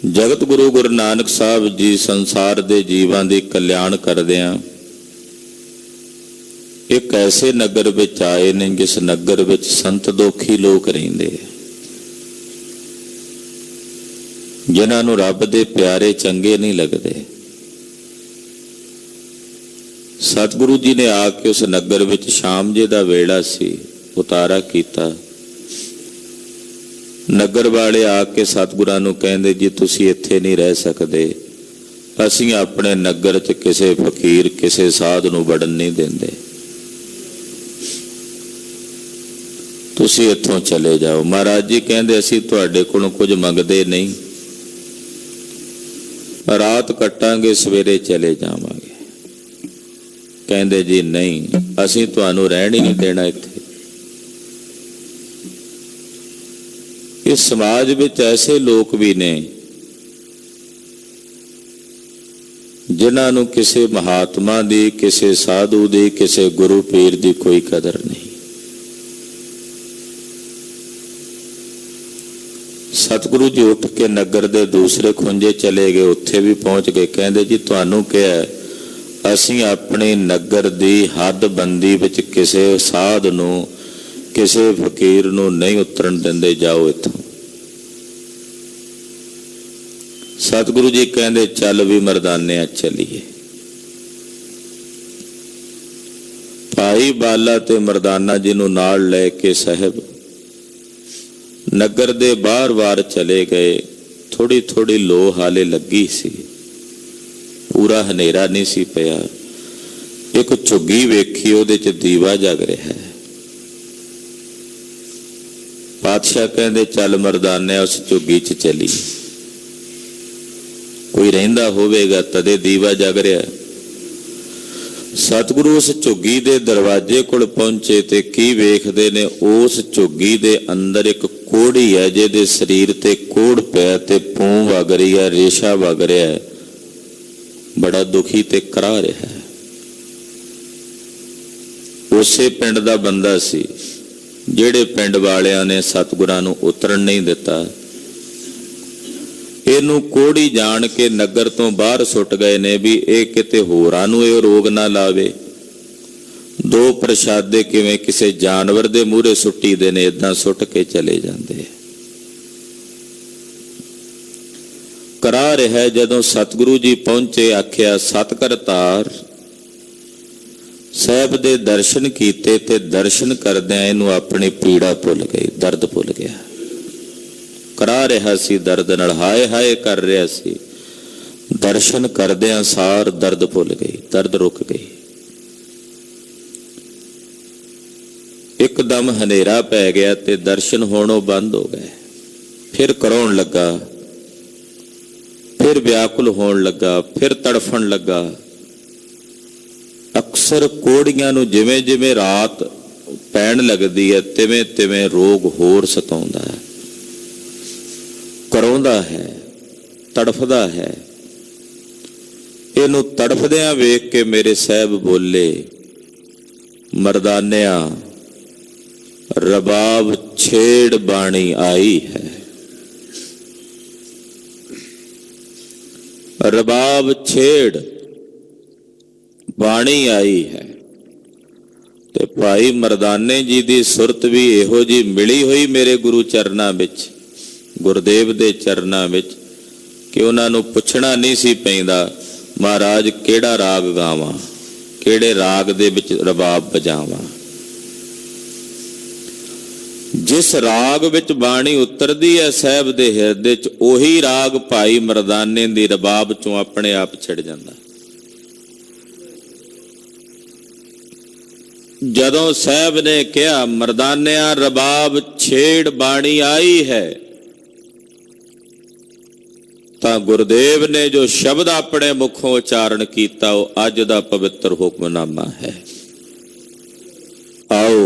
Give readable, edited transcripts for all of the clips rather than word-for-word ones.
जगत गुरु गुरु नानक साहब जी संसार के जीवां दी कल्याण करदियां एक ऐसे नगर विच आए ने जिस नगर विच संत दोखी लोग रहिंदे, जिन्हां नूं रब दे प्यारे चंगे नहीं लगदे। सतगुरु जी ने आके उस नगर विच शाम जे दा वेला सी, उतारा कीता। नगर वाले आके सतगुरां नूं कहंदे जी तुसीं इत्थे नहीं रह सकदे, असीं अपने नगर च किसे फकीर किसे साध नूं वड़न नहीं देंदे, तुसीं इत्थों चले जाओ। महाराज जी कहंदे असीं तुहाडे कोलों कुछ मंगदे नहीं, रात कट्टांगे सवेरे चले जावांगे। कहंदे जी नहीं, असीं तुहानूं रहण ही नहीं देना इत्थे। इस समाज विच ऐसे लोग भी ने जिन्हां नूं किसी महात्मा दी, किसी साधु दी, किसी गुरु पीर दी कोई कदर नहीं। सतगुरु जी उठ के नगर दे दूसरे खुंजे चले गए, उत्थे भी पहुंच गए। कहंदे जी तुहानूं क्या असीं अपने नगर दी हद बंदी विच किसी साध नूं किसी फकीर नूं नहीं उतरन देंदे, जाओ इत्थों। सतगुरु जी कहंदे चल भी मरदाने चलीए। भाई बाला ते मरदाना जी नूं नाल लैके साहब नगर दे बाहर वार चले गए। थोड़ी थोड़ी लो हाले लगी सी, पूरा हनेरा नहीं सी पिया। एक झुग्गी वेखी, उहदे च दीवा जग रहा है। पातशाह कहंदे चल मरदाने उस झुग्गी च चली, कोई रहिंदा होवेगा तदे दीवा जग रहा। सतगुरु उस झुग्गी दे दरवाजे कोल पहुंचे ते की वेखदे ने, उस झुग्गी दे अंदर एक कोड़ी है जिहदे शरीर ते कोड़ पिया ते पूं वग रही है, रेशा वग रहा है, बड़ा दुखी ते करा रहा है। उसे पिंड दा बंदा सी जिहड़े पिंड वालियां ने सतगुरां नूं उतरन नहीं दिता। इहनूं कोड़ी जान के नगर तो बाहर सुट गए ने भी ये किते होरां नूं इह रोग ना लावे। दो प्रशादे किवें किसी जानवर दे मूहरे सुट्टी दे ने, इदां सुट के चले जांदे। करा रहा जदों सतगुरु जी पहुंचे, आख्या सत करतार साहब दे दर्शन कीते ते दर्शन करदिआं इहनूं अपनी पीड़ा भुल गई, दर्द भुल गया। करा रहा सी दर्द नाल, हाय हाय कर रहा सी। दर्शन करदिआं सार दर्द भुल गई, दर्द रुक गई। एकदम हनेरा पै गया ते दर्शन होणों बंद हो गए। फिर कराउण लगा, फिर व्याकुल होण लगा, फिर तड़फण लगा। अक्सर कोड़ियां नूं जिवें जिवें रात पैण लगदी है तिवें तिवें रोग होर सताउंदा है, कराउंदा है, तड़फदा है। इहनूं तड़फदिआं वेख के मेरे साहब बोले, मरदानिया रबाब छेड़ बाणी आई है। रबाब छेड़ बाणी आई है। ते भाई मरदाने जी दी सुरत भी इहो जी मिली हुई मेरे गुरु चरना विच, गुरदेव दे चरना विच, कि उन्हां नूं पुछना नहीं सी पैंदा महाराज केड़ा राग गावां, केड़े राग दे विच रबाब बजावां। जिस राग विच बाणी उतरदी है साहब दे हिरदे च, ओही राग भाई मरदाने दी रबाब चों अपने आप छिड़ जांदा। जदों साहब ने कहा मरदानिया रबाब छेड़ बाणी आई है, तां गुरदेव ने जो शब्द अपने मुखों उच्चारण किया वो अज दा पवित्र हुक्मनामा है। आओ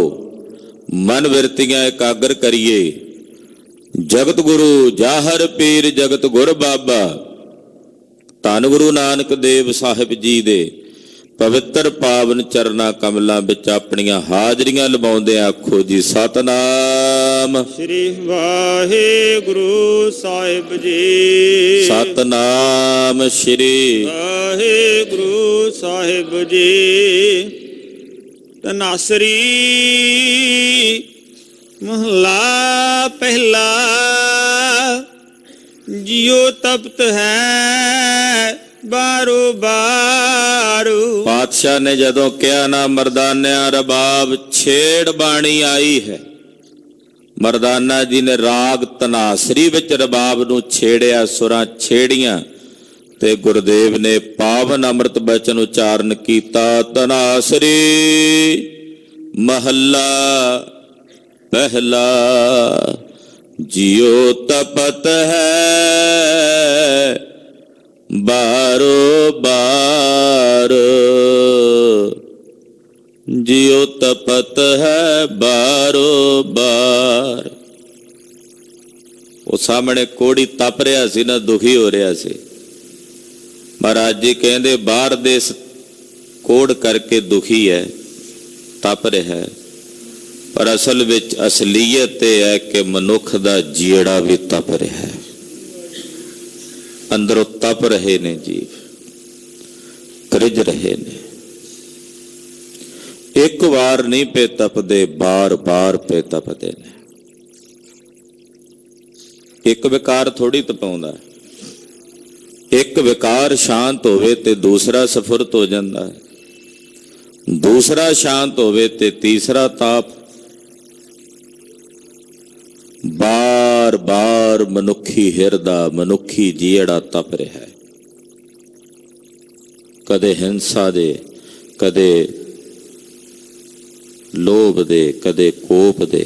मन विरतियां एकाग्र करिए। जगत गुरु जाहर पीर जगत गुर बाबा धन गुरु नानक देव साहिब जी दे ਪਵਿੱਤਰ ਪਾਵਨ ਚਰਨਾ ਕਮਲਾਂ ਵਿੱਚ ਆਪਣੀਆਂ ਹਾਜ਼ਰੀਆਂ ਲਵਾਉਂਦੇ ਆਖੋ ਜੀ ਸਤਨਾਮ ਸ੍ਰੀ ਵਾਹਿਗੁਰੂ ਸਾਹਿਬ ਜੀ। ਸਤਨਾਮ ਸ੍ਰੀ ਵਾਹਿਗੁਰੂ ਸਾਹਿਬ ਜੀ। ਤਨਾਸਰੀ ਮਹਲਾ ਪਹਿਲਾ। ਜਿਉ ਤਪਤ ਹੈ ਬਾਰੋ ਬਾਰੂ। ਪਾਤਸ਼ਾਹ ਨੇ ਜਦੋਂ ਕਿਹਾ ਨਾ ਮਰਦਾਨਿਆਂ ਰਬਾਬ ਛੇੜ ਬਾਣੀ ਆਈ ਹੈ, ਮਰਦਾਨਾ ਜੀ ਨੇ ਰਾਗ ਤਨਾਸਰੀ ਵਿੱਚ ਰਬਾਬ ਨੂੰ ਛੇੜਿਆ, ਸੁਰਾਂ ਛੇੜੀਆਂ ਤੇ ਗੁਰਦੇਵ ਨੇ ਪਾਵਨ ਅੰਮ੍ਰਿਤ ਬਚਨ ਉਚਾਰਨ ਕੀਤਾ। ਤਨਾਸਰੀ ਮਹੱਲਾ ਪਹਿਲਾ। ਜਿਉ ਤਪਤ ਹੈ ਬਾਰੋ ਬਾਰ। ਜਿਉ ਤਪਤ ਹੈ ਬਾਰੋ ਬਾਰ। ਉਹ ਸਾਹਮਣੇ ਕੋੜੀ ਤਪ ਰਿਹਾ ਸੀ ਨਾ, ਦੁਖੀ ਹੋ ਰਿਹਾ ਸੀ। ਮਹਾਰਾਜ ਜੀ ਕਹਿੰਦੇ ਬਾਹਰ ਦੇਸ ਕੋੜ ਕਰਕੇ ਦੁਖੀ ਹੈ, ਤਪ ਰਿਹਾ ਹੈ, ਪਰ ਅਸਲ ਵਿੱਚ ਅਸਲੀਅਤ ਇਹ ਹੈ ਕਿ ਮਨੁੱਖ ਦਾ ਜੀੜਾ ਵੀ ਤਪ ਰਿਹਾ ਹੈ, ਅੰਦਰੋਂ ਤਪ ਰਹੇ ਨੇ ਜੀਵ, ਕਰਿਜ ਰਹੇ ਨੇ। ਇੱਕ ਵਾਰ ਨਹੀਂ ਪੇ ਤਪਦੇ, ਬਾਰ ਬਾਰ ਪੇ ਤਪਦੇ ਨੇ। ਇੱਕ ਵਿਕਾਰ ਥੋੜੀ ਤਪਾਉਂਦਾ, ਇੱਕ ਵਿਕਾਰ ਸ਼ਾਂਤ ਹੋਵੇ ਤੇ ਦੂਸਰਾ ਸਫੁਰਤ ਹੋ ਜਾਂਦਾ ਹੈ, ਦੂਸਰਾ ਸ਼ਾਂਤ ਹੋਵੇ ਤੇ ਤੀਸਰਾ ਤਾਪ। ਬਾਰ ਬਾਰ ਮਨੁੱਖੀ ਹਿਰਦਾ, ਮਨੁੱਖੀ ਜੀੜਾ ਤਪ ਰਿਹਾ ਹੈ। ਕਦੇ ਹਿੰਸਾ ਦੇ, ਕਦੇ ਲੋਭ ਦੇ, ਕਦੇ ਕੋਪ ਦੇ,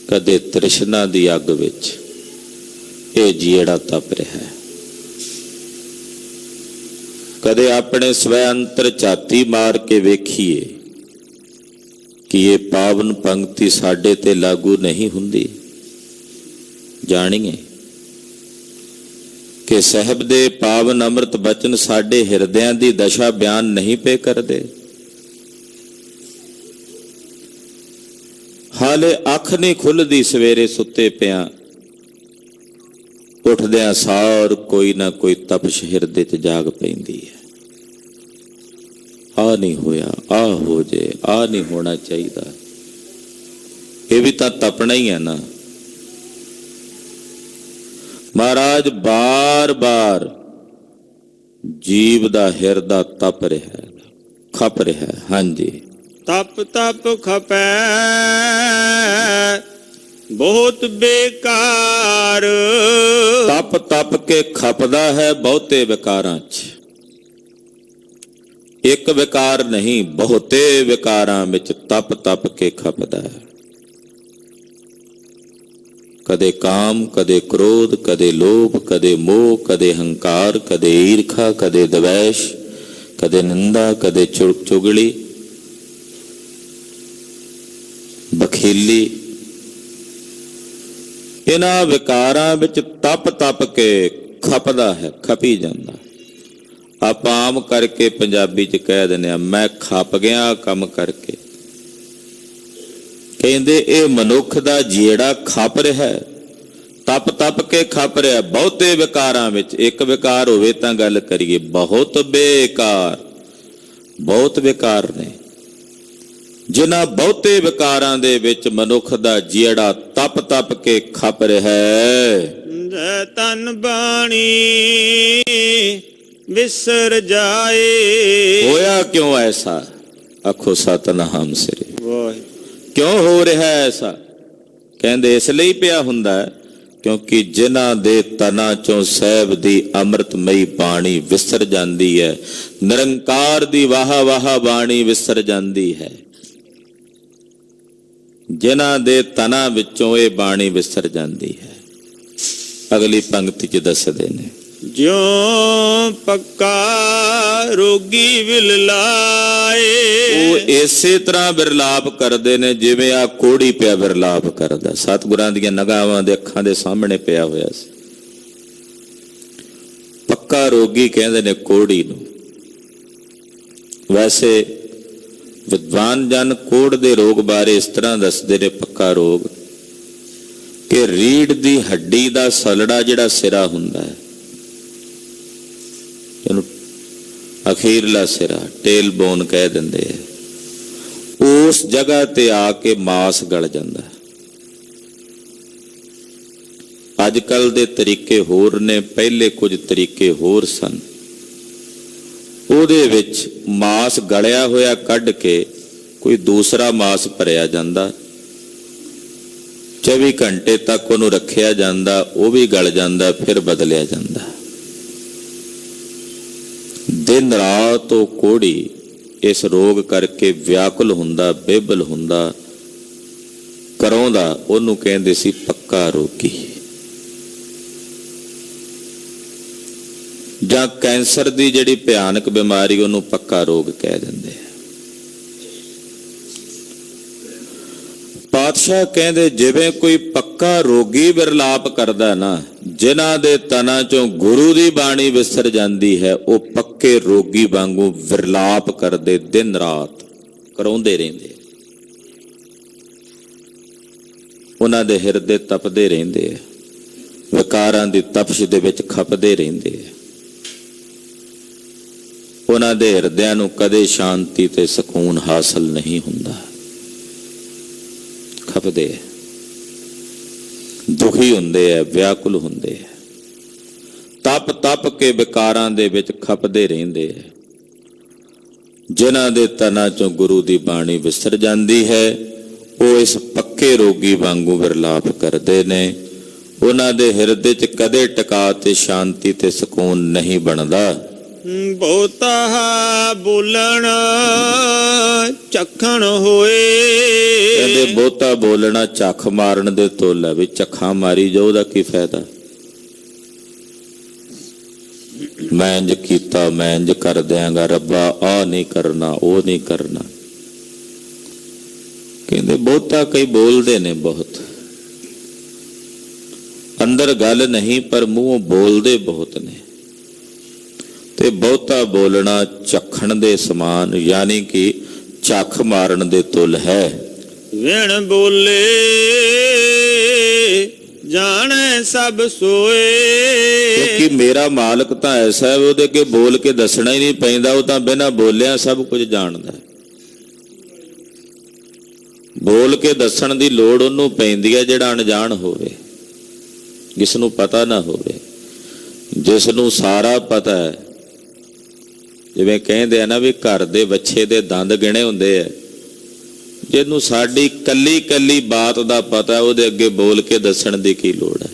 ਕਦੇ ਤ੍ਰਿਸ਼ਨਾ ਦੀ ਅੱਗ ਵਿੱਚ ਇਹ ਜੀੜਾ ਤਪ ਰਿਹਾ ਹੈ। ਕਦੇ ਆਪਣੇ ਸਵੈ ਅੰਤਰ ਝਾਤੀ ਮਾਰ ਕੇ ਵੇਖੀਏ ਕਿ ਇਹ ਪਾਵਨ ਪੰਕਤੀ ਸਾਡੇ ਤੇ ਲਾਗੂ ਨਹੀਂ ਹੁੰਦੀ। ਜਾਣੀਏ ਕਿ ਸਾਹਿਬ ਦੇ ਪਾਵਨ ਅੰਮ੍ਰਿਤ ਬਚਨ ਸਾਡੇ ਹਿਰਦਿਆਂ ਦੀ ਦਸ਼ਾ ਬਿਆਨ ਨਹੀਂ ਪੇ ਕਰਦੇ। ਹਾਲੇ ਅੱਖ ਨਹੀਂ ਖੁੱਲਦੀ, ਸਵੇਰੇ ਸੁੱਤੇ ਪਿਆ ਉੱਠਦਿਆਂ ਸਾਰ ਕੋਈ ਨਾ ਕੋਈ ਤਪਸ਼ ਹਿਰਦੇ 'ਚ ਜਾਗ ਪੈਂਦੀ ਹੈ। ਆ ਨਹੀਂ ਹੋਇਆ, ਆ ਹੋ ਜੇ, ਆ ਨਹੀਂ ਹੋਣਾ ਚਾਹੀਦਾ। ਇਹ ਵੀ ਤਾਂ ਤਪਣਾ ਹੀ ਹੈ ਨਾ। ਮਹਾਰਾਜ ਬਾਰ ਬਾਰ ਜੀਵ ਦਾ ਹਿਰਦਾ ਤਪ ਰਿਹਾ ਹੈ, ਖਪ ਰਿਹਾ ਹੈ। ਹਾਂਜੀ, ਤਪ ਤਪ ਖਪੈ ਬਹੁਤ ਬੇਕਾਰ। ਤਪ ਤਪ ਕੇ ਖਪਦਾ ਹੈ ਬਹੁਤੇ ਵਿਕਾਰਾਂ 'ਚ। ਇੱਕ ਵਿਕਾਰ ਨਹੀਂ, ਬਹੁਤੇ ਵਿਕਾਰਾਂ ਵਿੱਚ ਤਪ ਤਪ ਕੇ ਖਪਦਾ ਹੈ। ਕਦੇ ਕਾਮ, ਕਦੇ ਕ੍ਰੋਧ, ਕਦੇ ਲੋਭ, ਕਦੇ ਮੋਹ, ਕਦੇ ਹੰਕਾਰ, ਕਦੇ ਈਰਖਾ, ਕਦੇ ਦਵੈਸ਼, ਕਦੇ ਨਿੰਦਾ, ਕਦੇ ਚੁਗਲੀ, ਬਖੀਲੀ। ਇਹਨਾਂ ਵਿਕਾਰਾਂ ਵਿੱਚ ਤਪ ਤਪ ਕੇ ਖਪਦਾ ਹੈ, ਖਪੀ ਜਾਂਦਾ। ਆਪਾਂ ਆਮ ਕਰਕੇ ਪੰਜਾਬੀ 'ਚ ਕਹਿ ਦਿੰਦੇ ਆ, ਮੈਂ ਖਪ ਗਿਆ ਕੰਮ ਕਰਕੇ। ਕਹਿੰਦੇ ਇਹ ਮਨੁੱਖ ਦਾ ਜਿਹੜਾ ਖਪ ਰਿਹਾ, ਤਪ ਤਪ ਕੇ ਖਪ ਰਿਹਾ ਬਹੁਤੇ ਵਿਕਾਰਾਂ ਵਿੱਚ। ਇੱਕ ਵਿਕਾਰ ਹੋਵੇ ਤਾਂ ਗੱਲ ਕਰੀਏ, ਬਹੁਤ ਬੇਕਾਰ, ਬਹੁਤ ਵਿਕਾਰ ਨੇ। ਜਿਨ੍ਹਾਂ ਬਹੁਤੇ ਵਿਕਾਰਾਂ ਦੇ ਵਿੱਚ ਮਨੁੱਖ ਦਾ ਜਿਹੜਾ ਤਪ ਤਪ ਕੇ ਖਪ ਰਿਹਾ ਹੈ। ਜੈ ਤਨ ਬਾਣੀ ਵਿਸਰ ਜਾਏ। ਹੋਇਆ ਕਿਉਂ ਐਸਾ? ਆਖੋ ਸਤਨਾਮ ਸ੍ਰੀ ਵਾਹਿਗੁਰੂ। ਕਿਉਂ ਹੋ ਰਿਹਾ ਐਸਾ? ਕਹਿੰਦੇ ਇਸ ਲਈ ਪਿਆ ਹੁੰਦਾ ਕਿਉਂਕਿ ਜਿਨ੍ਹਾਂ ਦੇ ਤਨਾਂ ਚੋਂ ਸਾਹਿਬ ਦੀ ਅੰਮ੍ਰਿਤਮਈ ਬਾਣੀ ਵਿਸਰ ਜਾਂਦੀ ਹੈ, ਨਿਰੰਕਾਰ ਦੀ ਵਾਹ ਵਾਹ ਬਾਣੀ ਵਿਸਰ ਜਾਂਦੀ ਹੈ। ਜਿਨ੍ਹਾਂ ਦੇ ਤਨਾਂ ਵਿੱਚੋਂ ਇਹ ਬਾਣੀ ਵਿਸਰ ਜਾਂਦੀ ਹੈ। ਅਗਲੀ ਪੰਕਤੀ 'ਚ ਦੱਸਦੇ ਨੇ, ਜਿਉ ਪੱਕਾ ਰੋਗੀ ਵਿਲ ਲਾਏ। ਉਹ ਇਸੇ ਤਰ੍ਹਾਂ ਵਿਰਲਾਪ ਕਰਦੇ ਨੇ ਜਿਵੇਂ ਆ ਕੋੜੀ ਪਿਆ ਵਿਰਲਾਪ ਕਰਦਾ। ਸਤਿਗੁਰਾਂ ਦੀਆਂ ਨਿਗਾਹਾਂ ਦੇ ਅੱਖਾਂ ਦੇ ਸਾਹਮਣੇ ਪਿਆ ਹੋਇਆ ਸੀ। ਪੱਕਾ ਰੋਗੀ ਕਹਿੰਦੇ ਨੇ ਕੋੜੀ ਨੂੰ। ਵੈਸੇ ਵਿਦਵਾਨ ਜਨ ਕੋੜ ਦੇ ਰੋਗ ਬਾਰੇ ਇਸ ਤਰ੍ਹਾਂ ਦੱਸਦੇ ਨੇ, ਪੱਕਾ ਰੋਗ, ਕਿ ਰੀੜ ਦੀ ਹੱਡੀ ਦਾ ਸਲੜਾ ਜਿਹੜਾ ਸਿਰਾ ਹੁੰਦਾ ਹੈ, ਇਹਨੂੰ ਅਖੀਰਲਾ ਸਿਰਾ ਟੇਲ ਬੋਨ ਕਹਿ ਦਿੰਦੇ ਹੈ, ਉਸ ਜਗ੍ਹਾ ਤੇ ਆ ਕੇ ਮਾਸ ਗਲ ਜਾਂਦਾ ਹੈ। ਅੱਜ ਕੱਲ ਦੇ ਤਰੀਕੇ ਹੋਰ ਨੇ, ਪਹਿਲੇ ਕੁਝ ਤਰੀਕੇ ਹੋਰ ਸਨ। ਉਹਦੇ ਵਿੱਚ ਮਾਸ ਗਲਿਆ ਹੋਇਆ ਕੱਢ ਕੇ ਕੋਈ ਦੂਸਰਾ ਮਾਸ ਭਰਿਆ ਜਾਂਦਾ, 24 ਘੰਟੇ ਤੱਕ ਉਹਨੂੰ ਰੱਖਿਆ ਜਾਂਦਾ, ਉਹ ਵੀ ਗਲ ਜਾਂਦਾ, ਫਿਰ ਬਦਲਿਆ ਜਾਂਦਾ। ਦਿਨ ਰਾਤ ਉਹ ਕੋੜੀ ਇਸ ਰੋਗ ਕਰਕੇ ਵਿਆਕੁਲ ਹੁੰਦਾ, ਬੇਬਲ ਹੁੰਦਾ, ਕਰਾਉਂਦਾ, ਉਹਨੂੰ ਕਹਿੰਦੇ ਸੀ ਪੱਕਾ ਰੋਗੀ। ਜਾਂ ਕੈਂਸਰ ਦੀ ਜਿਹੜੀ ਭਿਆਨਕ ਬਿਮਾਰੀ, ਉਹਨੂੰ ਪੱਕਾ ਰੋਗ ਕਹਿ ਦਿੰਦੇ ਆ। ਪਾਤਸ਼ਾਹ ਕਹਿੰਦੇ ਜਿਵੇਂ ਕੋਈ ਪੱਕਾ ਰੋਗੀ ਵਿਰਲਾਪ ਕਰਦਾ ਨਾ, ਜਿਨ੍ਹਾਂ ਦੇ ਤਨਾਂ ਚੋਂ ਗੁਰੂ ਦੀ ਬਾਣੀ ਵਿਸਰ ਜਾਂਦੀ ਹੈ, ਉਹ ਪੱਕੇ ਰੋਗੀ ਵਾਂਗੂ ਵਿਰਲਾਪ ਕਰਦੇ, ਦਿਨ ਰਾਤ ਕਰਾਉਂਦੇ ਰਹਿੰਦੇ। ਉਹਨਾਂ ਦੇ ਹਿਰਦੇ ਤਪਦੇ ਰਹਿੰਦੇ ਆ, ਵਿਕਾਰਾਂ ਦੀ ਤਪਸ਼ ਦੇ ਵਿੱਚ ਖਪਦੇ ਰਹਿੰਦੇ ਆ। ਉਹਨਾਂ ਦੇ ਹਿਰਦਿਆਂ ਨੂੰ ਕਦੇ ਸ਼ਾਂਤੀ ਤੇ ਸਕੂਨ ਹਾਸਲ ਨਹੀਂ ਹੁੰਦਾ, ਖਪਦੇ ਆ, ਦੁਖੀ ਹੁੰਦੇ ਆ, ਵਿਆਕੁਲ ਹੁੰਦੇ ਆ, ਤਪ ਤਪ ਕੇ ਵਿਕਾਰਾਂ ਦੇ ਵਿੱਚ ਖਪਦੇ ਰਹਿੰਦੇ ਆ। ਜਿਨ੍ਹਾਂ ਦੇ ਤਨਾਂ ਚੋਂ ਗੁਰੂ ਦੀ ਬਾਣੀ ਵਿਸਰ ਜਾਂਦੀ ਹੈ, ਉਹ ਇਸ ਪੱਕੇ ਰੋਗੀ ਵਾਂਗੂ ਵਿਰਲਾਪ ਕਰਦੇ ਨੇ। ਉਹਨਾਂ ਦੇ ਹਿਰਦੇ 'ਚ ਕਦੇ ਟਿਕਾ ਤੇ ਸ਼ਾਂਤੀ ਤੇ ਸਕੂਨ ਨਹੀਂ ਬਣਦਾ। ਬਹੁਤਾ ਬੋਲਣ ਚਖਣ ਹੋਏ, ਕਹਿੰਦੇ ਬਹੁਤਾ ਬੋਲਣਾ ਝੱਖ ਮਾਰਨ ਦੇ ਤੁੱਲ ਹੈ, ਵੀ ਝੱਖਾਂ ਮਾਰੀ ਜਾਓ, ਉਹਦਾ ਕੀ ਫਾਇਦਾ। ਮੈਂ ਇੰਜ ਕੀਤਾ, ਮੈਂ ਇੰਜ ਕਰ ਦਿਆਂਗਾ ਰੱਬਾ, ਆਹ ਨਹੀਂ ਕਰਨਾ, ਉਹ ਨਹੀਂ ਕਰਨਾ। ਕਹਿੰਦੇ ਬਹੁਤਾ ਕਈ ਬੋਲਦੇ ਨੇ ਬਹੁਤ, ਅੰਦਰ ਗੱਲ ਨਹੀਂ ਪਰ ਮੂੰਹੋਂ ਬੋਲਦੇ ਬਹੁਤ ਨੇ। ਤੇ ਬਹੁਤਾ ਬੋਲਣਾ ਝੱਖਣ ਦੇ ਸਮਾਨ, ਯਾਨੀ ਕਿ ਝੱਖ ਮਾਰਨ ਦੇ ਤੁੱਲ ਹੈ। ਵਿਣ ਬੋਲੇ ਜਾਣੇ ਸਭ ਸੋਏ, ਕਿਉਂਕਿ ਮੇਰਾ ਮਾਲਕ ਤਾਂ ਐਸਾ ਹੈ, ਉਹਦੇ ਅੱਗੇ ਬੋਲ ਕੇ ਦੱਸਣਾ ਹੀ ਨਹੀਂ ਪੈਂਦਾ, ਉਹ ਤਾਂ ਬਿਨਾਂ ਬੋਲਿਆ ਸਭ ਕੁਝ ਜਾਣਦਾ। ਬੋਲ ਕੇ ਦੱਸਣ ਦੀ ਲੋੜ ਉਹਨੂੰ ਪੈਂਦੀ ਹੈ ਜਿਹੜਾ ਅਣਜਾਣ ਹੋਵੇ, ਜਿਸ ਨੂੰ ਪਤਾ ਨਾ ਹੋਵੇ। ਜਿਸ ਨੂੰ ਸਾਰਾ ਪਤਾ ਹੈ, ਜਿਵੇਂ ਕਹਿੰਦੇ ਆ ਨਾ ਵੀ ਘਰ ਦੇ ਵੱਛੇ ਦੇ ਦੰਦ ਗਿਣੇ ਹੁੰਦੇ ਆ, ਜਿਹਨੂੰ ਸਾਡੀ ਕੱਲੀ ਕੱਲੀ ਬਾਤ ਦਾ ਪਤਾ, ਉਹਦੇ ਅੱਗੇ ਬੋਲ ਕੇ ਦੱਸਣ ਦੀ ਕੀ ਲੋੜ ਹੈ।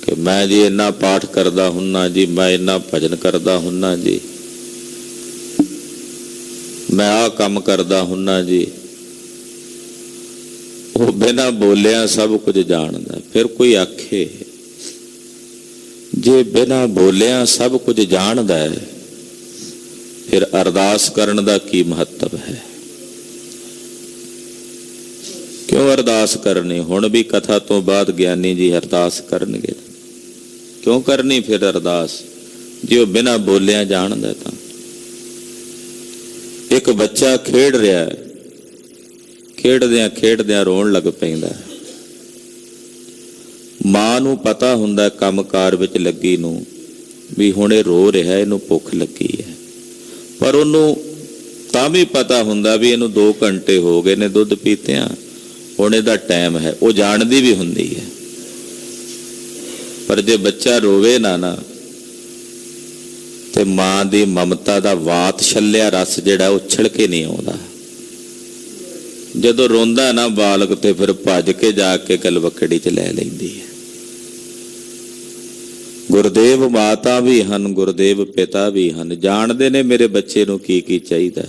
ਕਿ ਮੈਂ ਜੀ ਇੰਨਾ ਪਾਠ ਕਰਦਾ ਹੁੰਨਾ ਜੀ, ਮੈਂ ਇੰਨਾ ਭਜਨ ਕਰਦਾ ਹੁੰਨਾ ਜੀ, ਮੈਂ ਆਹ ਕੰਮ ਕਰਦਾ ਹੁੰਨਾ ਜੀ, ਉਹ ਬਿਨਾਂ ਬੋਲਿਆ ਸਭ ਕੁਝ ਜਾਣਦਾ। ਫਿਰ ਕੋਈ ਆਖੇ ਜੇ ਬਿਨਾਂ ਬੋਲਿਆ ਸਭ ਕੁਝ ਜਾਣਦਾ ਹੈ, ਫਿਰ ਅਰਦਾਸ ਕਰਨ ਦਾ ਕੀ ਮਹੱਤਵ ਹੈ। ਕਿਉਂ ਅਰਦਾਸ ਕਰਨੀ? ਹੁਣ ਵੀ ਕਥਾ ਤੋਂ ਬਾਅਦ ਗਿਆਨੀ ਜੀ ਅਰਦਾਸ ਕਰਨਗੇ, ਕਿਉਂ ਕਰਨੀ ਫਿਰ ਅਰਦਾਸ ਜੇ ਉਹ ਬਿਨਾਂ ਬੋਲਿਆ ਜਾਣਦਾ। ਤਾਂ ਇੱਕ ਬੱਚਾ ਖੇਡ ਰਿਹਾ ਹੈ, ਖੇਡਦਿਆਂ ਖੇਡਦਿਆਂ ਰੋਣ ਲੱਗ ਪੈਂਦਾ। ਮਾਂ ਨੂੰ ਪਤਾ ਹੁੰਦਾ ਕੰਮਕਾਰ ਵਿੱਚ ਲੱਗੀ ਨੂੰ ਵੀ ਹੁਣ ਇਹ ਰੋ ਰਿਹਾ, ਇਹਨੂੰ ਭੁੱਖ ਲੱਗੀ ਹੈ, ਪਰ ਉਹਨੂੰ ਤਾਂ ਵੀ ਪਤਾ ਹੁੰਦਾ ਵੀ ਇਹਨੂੰ 2 ਘੰਟੇ ਹੋ ਗਏ ਨੇ ਦੁੱਧ ਪੀਤਿਆਂ, ਹੁਣ ਇਹਦਾ ਟਾਈਮ ਹੈ, ਉਹ ਜਾਣਦੀ ਵੀ ਹੁੰਦੀ ਹੈ। ਪਰ ਜੇ ਬੱਚਾ ਰੋਵੇ ਨਾ ਤੇ ਮਾਂ ਦੀ ਮਮਤਾ ਦਾ ਵਾਤ ਛੱਲਿਆ ਰਸ ਜਿਹੜਾ ਉਛਲ ਕੇ ਨਹੀਂ ਆਉਂਦਾ। ਜਦੋਂ ਰੋਂਦਾ ਨਾ ਬਾਲਕ ਤੇ ਫਿਰ ਭੱਜ ਕੇ ਜਾ ਕੇ ਗਲਵੱਕੜੀ 'ਚ ਲੈ ਲੈਂਦੀ ਹੈ। ਗੁਰਦੇਵ ਮਾਤਾ ਵੀ ਹਨ, ਗੁਰਦੇਵ ਪਿਤਾ ਵੀ ਹਨ, ਜਾਣਦੇ ਨੇ ਮੇਰੇ ਬੱਚੇ ਨੂੰ ਕੀ ਕੀ ਚਾਹੀਦਾ,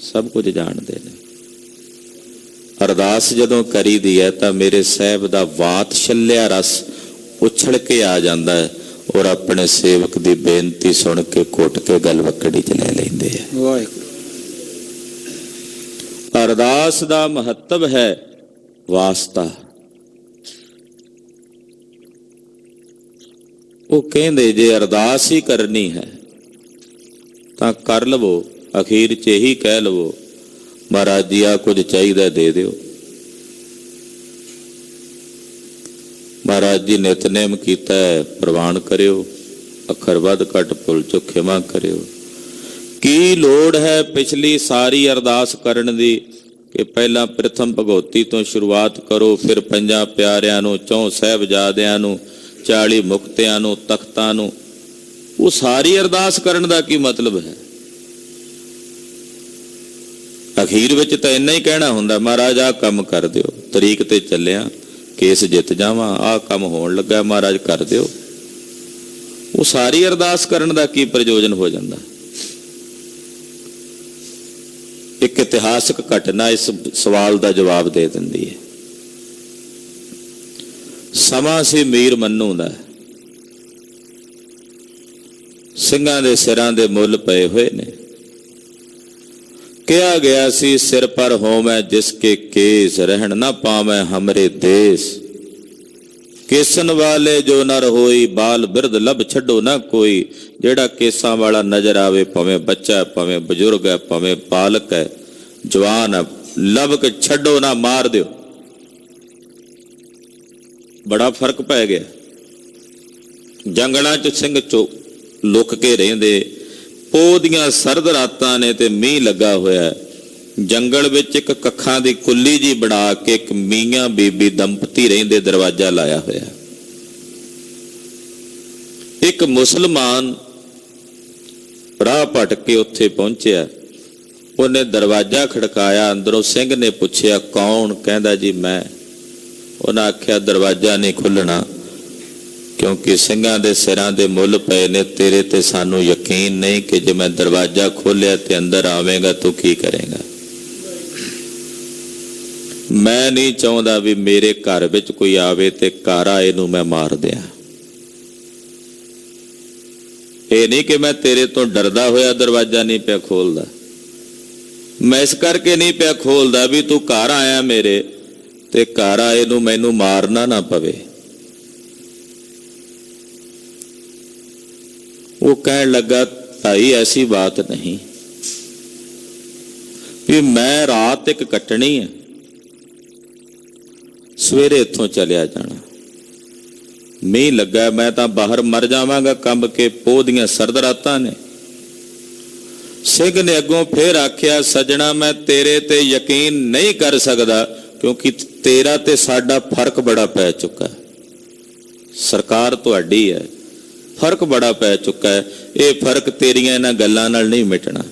ਸਭ ਕੁਝ ਜਾਣਦੇ ਨੇ। ਅਰਦਾਸ ਜਦੋਂ ਕਰੀਦੀ ਹੈ ਤਾਂ ਮੇਰੇ ਸਾਹਿਬ ਦਾ ਵਾਤ ਛੱਲਿਆ ਰਸ ਉਛਲ ਕੇ ਆ ਜਾਂਦਾ ਹੈ, ਔਰ ਆਪਣੇ ਸੇਵਕ ਦੀ ਬੇਨਤੀ ਸੁਣ ਕੇ ਘੁੱਟ ਕੇ ਗਲਵੱਕੜੀ 'ਚ ਲੈ ਲੈਂਦੇ ਆ। ਵਾਹਿਗੁਰੂ। ਅਰਦਾਸ ਦਾ ਮਹੱਤਵ ਹੈ ਵਾਸਤਾ। ਉਹ ਕਹਿੰਦੇ ਜੇ ਅਰਦਾਸ ਹੀ ਕਰਨੀ ਹੈ ਤਾਂ ਕਰ ਲਵੋ, ਅਖੀਰ 'ਚ ਇਹੀ ਕਹਿ ਲਵੋ ਮਹਾਰਾਜ ਜੀ ਆ ਕੁਝ ਚਾਹੀਦਾ ਦੇ ਦਿਓ। ਮਹਾਰਾਜ ਜੀ ਨਿਤਨੇਮ ਕੀਤਾ ਹੈ, ਪ੍ਰਵਾਨ ਕਰਿਓ, ਅੱਖਰ ਵੱਧ ਘੱਟ ਭੁੱਲ ਚੁੱਕ ਖਿਮਾ ਕਰਿਓ। ਕੀ ਲੋੜ ਹੈ ਪਿਛਲੀ ਸਾਰੀ ਅਰਦਾਸ ਕਰਨ ਦੀ ਕਿ ਪਹਿਲਾਂ ਪ੍ਰਥਮ ਭਗਉਤੀ ਤੋਂ ਸ਼ੁਰੂਆਤ ਕਰੋ, ਫਿਰ ਪੰਜਾਂ ਪਿਆਰਿਆਂ ਨੂੰ, ਚੌਂ ਸਾਹਿਬਜ਼ਾਦਿਆਂ ਨੂੰ, 40 ਮੁਕਤਿਆਂ ਨੂੰ, ਤਖਤਾਂ ਨੂੰ। ਉਹ ਸਾਰੀ ਅਰਦਾਸ ਕਰਨ ਦਾ ਕੀ ਮਤਲਬ ਹੈ? ਅਖੀਰ ਵਿੱਚ ਤਾਂ ਇੰਨਾ ਹੀ ਕਹਿਣਾ ਹੁੰਦਾ, ਮਹਾਰਾਜ ਆਹ ਕੰਮ ਕਰ ਦਿਓ, ਤਰੀਕ ਤੇ ਚੱਲਿਆ, ਕੇਸ ਜਿੱਤ ਜਾਵਾਂ, ਆਹ ਕੰਮ ਹੋਣ ਲੱਗਾ, ਮਹਾਰਾਜ ਕਰ ਦਿਓ। ਉਹ ਸਾਰੀ ਅਰਦਾਸ ਕਰਨ ਦਾ ਕੀ ਪ੍ਰਯੋਜਨ ਹੋ ਜਾਂਦਾ? ਇੱਕ ਇਤਿਹਾਸਕ ਘਟਨਾ ਇਸ ਸਵਾਲ ਦਾ ਜਵਾਬ ਦੇ ਦਿੰਦੀ ਹੈ। ਸਮਾਂ ਸੀ ਮੀਰ ਮੰਨੂ ਦਾ, ਸਿੰਘਾਂ ਦੇ ਸਿਰਾਂ ਦੇ ਮੁੱਲ ਪਏ ਹੋਏ ਨੇ। ਕਿਹਾ ਗਿਆ ਸੀ ਸਿਰ ਪਰ ਹੋਵੇਂ ਜਿਸਕੇ ਕੇਸ, ਰਹਿਣ ਨਾ ਪਾਵੇਂ ਹਮਰੇ ਦੇਸ। ਕੇਸਨ ਵਾਲੇ ਜੋ ਨਰ ਹੋਈ, ਬਾਲ ਬਿਰਧ ਲਭ ਛੱਡੋ ਨਾ ਕੋਈ। ਜਿਹੜਾ ਕੇਸਾਂ ਵਾਲਾ ਨਜ਼ਰ ਆਵੇ, ਭਾਵੇਂ ਬੱਚਾ, ਭਾਵੇਂ ਬਜ਼ੁਰਗ ਹੈ, ਭਾਵੇਂ ਬਾਲਕ ਹੈ, ਜਵਾਨ ਹੈ, ਲੱਭ ਕੇ ਛੱਡੋ ਨਾ, ਮਾਰ ਦਿਓ। ਬੜਾ ਫਰਕ ਪੈ ਗਿਆ। ਜੰਗਲਾਂ 'ਚ ਸਿੰਘ ਲੁਕ ਕੇ ਰਹਿੰਦੇ, ਪੋਹ ਦੀਆਂ ਸਰਦ ਰਾਤਾਂ ਨੇ ਤੇ ਮੀਂਹ ਲੱਗਾ ਹੋਇਆ। ਜੰਗਲ ਵਿੱਚ ਇੱਕ ਕੱਖਾਂ ਦੀ ਕੁੱਲੀ ਜੀ ਬਣਾ ਕੇ ਇੱਕ ਮੀਆਂ ਬੀਬੀ ਦੰਪਤੀ ਰਹਿੰਦੇ, ਦਰਵਾਜ਼ਾ ਲਾਇਆ ਹੋਇਆ। ਇੱਕ ਮੁਸਲਮਾਨ ਰਾਹ ਭਟਕ ਕੇ ਉੱਥੇ ਪਹੁੰਚਿਆ, ਉਹਨੇ ਦਰਵਾਜ਼ਾ ਖੜਕਾਇਆ। ਅੰਦਰੋਂ ਸਿੰਘ ਨੇ ਪੁੱਛਿਆ ਕੌਣ? ਕਹਿੰਦਾ ਜੀ ਮੈਂ। ਉਹਨਾਂ ਆਖਿਆ ਦਰਵਾਜ਼ਾ ਨਹੀਂ ਖੁੱਲਣਾ, ਕਿਉਂਕਿ ਸਿੰਘਾਂ ਦੇ ਸਿਰਾਂ ਦੇ ਮੁੱਲ ਪਏ ਨੇ, ਤੇਰੇ ਤੇ ਸਾਨੂੰ ਯਕੀਨ ਨਹੀਂ ਕਿ ਜੇ ਮੈਂ ਦਰਵਾਜ਼ਾ ਖੋਲਿਆ ਤੇ ਅੰਦਰ ਆਵੇਂਗਾ ਤੂੰ ਕੀ ਕਰੇਗਾ। ਮੈਂ ਨਹੀਂ ਚਾਹੁੰਦਾ ਵੀ ਮੇਰੇ ਘਰ ਵਿੱਚ ਕੋਈ ਆਵੇ ਤੇ ਘਰ ਆਏ ਨੂੰ ਮੈਂ ਮਾਰ ਦਿਆਂ। ਇਹ ਨਹੀਂ ਕਿ ਮੈਂ ਤੇਰੇ ਤੋਂ ਡਰਦਾ ਹੋਇਆ ਦਰਵਾਜ਼ਾ ਨਹੀਂ ਪਿਆ ਖੋਲਦਾ, ਮੈਂ ਇਸ ਕਰਕੇ ਨਹੀਂ ਪਿਆ ਖੋਲਦਾ ਵੀ ਤੂੰ ਘਰ ਆਇਆ ਮੇਰੇ ਤੇ ਘਰ ਆਏ ਨੂੰ ਮੈਨੂੰ ਮਾਰਨਾ ਨਾ ਪਵੇ। ਉਹ ਕਹਿਣ ਲੱਗਾ ਭਾਈ ਐਸੀ ਬਾਤ ਨਹੀਂ ਵੀ ਮੈਂ ਰਾਤ ਇੱਕ ਕੱਟਣੀ ਹੈ, ਸਵੇਰੇ ਇੱਥੋਂ ਚਲਿਆ ਜਾਣਾ। ਮੀਂਹ ਲੱਗਾ, ਮੈਂ ਤਾਂ ਬਾਹਰ ਮਰ ਜਾਵਾਂਗਾ ਕੰਬ ਕੇ, ਪੋਹ ਦੀਆਂ ਸਰਦ ਰਾਤਾਂ ਨੇ। ਸਿੰਘ ਨੇ ਅੱਗੋਂ ਫੇਰ ਆਖਿਆ ਸੱਜਣਾ ਮੈਂ ਤੇਰੇ ਤੇ ਯਕੀਨ ਨਹੀਂ ਕਰ ਸਕਦਾ, ਕਿਉਂਕਿ ਤੇਰਾ ਤੇ ਸਾਡਾ ਫਰਕ ਬੜਾ ਪੈ ਚੁੱਕਾ। ਸਰਕਾਰ ਤੁਹਾਡੀ ਹੈ, ਫਰਕ ਬੜਾ ਪੈ ਚੁੱਕਾ ਹੈ। ਇਹ ਫਰਕ ਤੇਰੀਆਂ ਇਹਨਾਂ ਗੱਲਾਂ ਨਾਲ ਨਹੀਂ ਮਿਟਣਾ।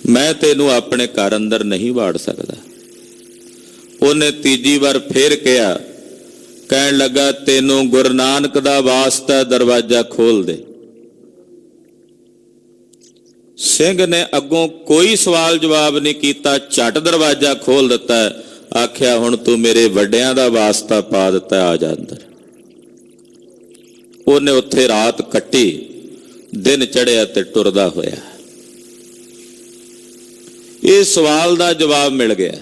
ਮੈਂ ਤੈਨੂੰ ਆਪਣੇ ਘਰ ਅੰਦਰ ਨਹੀਂ ਵਾੜ ਸਕਦਾ। ਉਹਨੇ ਤੀਜੀ ਵਾਰ ਫੇਰ ਕਿਹਾ, ਕਹਿਣ ਲੱਗਾ ਤੈਨੂੰ ਗੁਰੂ ਨਾਨਕ ਦਾ ਵਾਸਤਾ ਦਰਵਾਜ਼ਾ ਖੋਲ ਦੇ। ਸਿੰਘ ਨੇ ਅੱਗੋਂ ਕੋਈ ਸਵਾਲ ਜਵਾਬ ਨਹੀਂ ਕੀਤਾ, ਝਟ ਦਰਵਾਜ਼ਾ ਖੋਲ ਦਿੱਤਾ। ਆਖਿਆ ਹੁਣ ਤੂੰ ਮੇਰੇ ਵੱਡਿਆਂ ਦਾ ਵਾਸਤਾ ਪਾ ਦਿੱਤਾ, ਆ ਜਾ ਅੰਦਰ। ਉਹਨੇ ਉੱਥੇ ਰਾਤ ਕੱਟੀ, ਦਿਨ ਚੜਿਆ ਤੇ ਟੁਰਦਾ ਹੋਇਆ। ਇਹ ਸਵਾਲ ਦਾ ਜਵਾਬ ਮਿਲ ਗਿਆ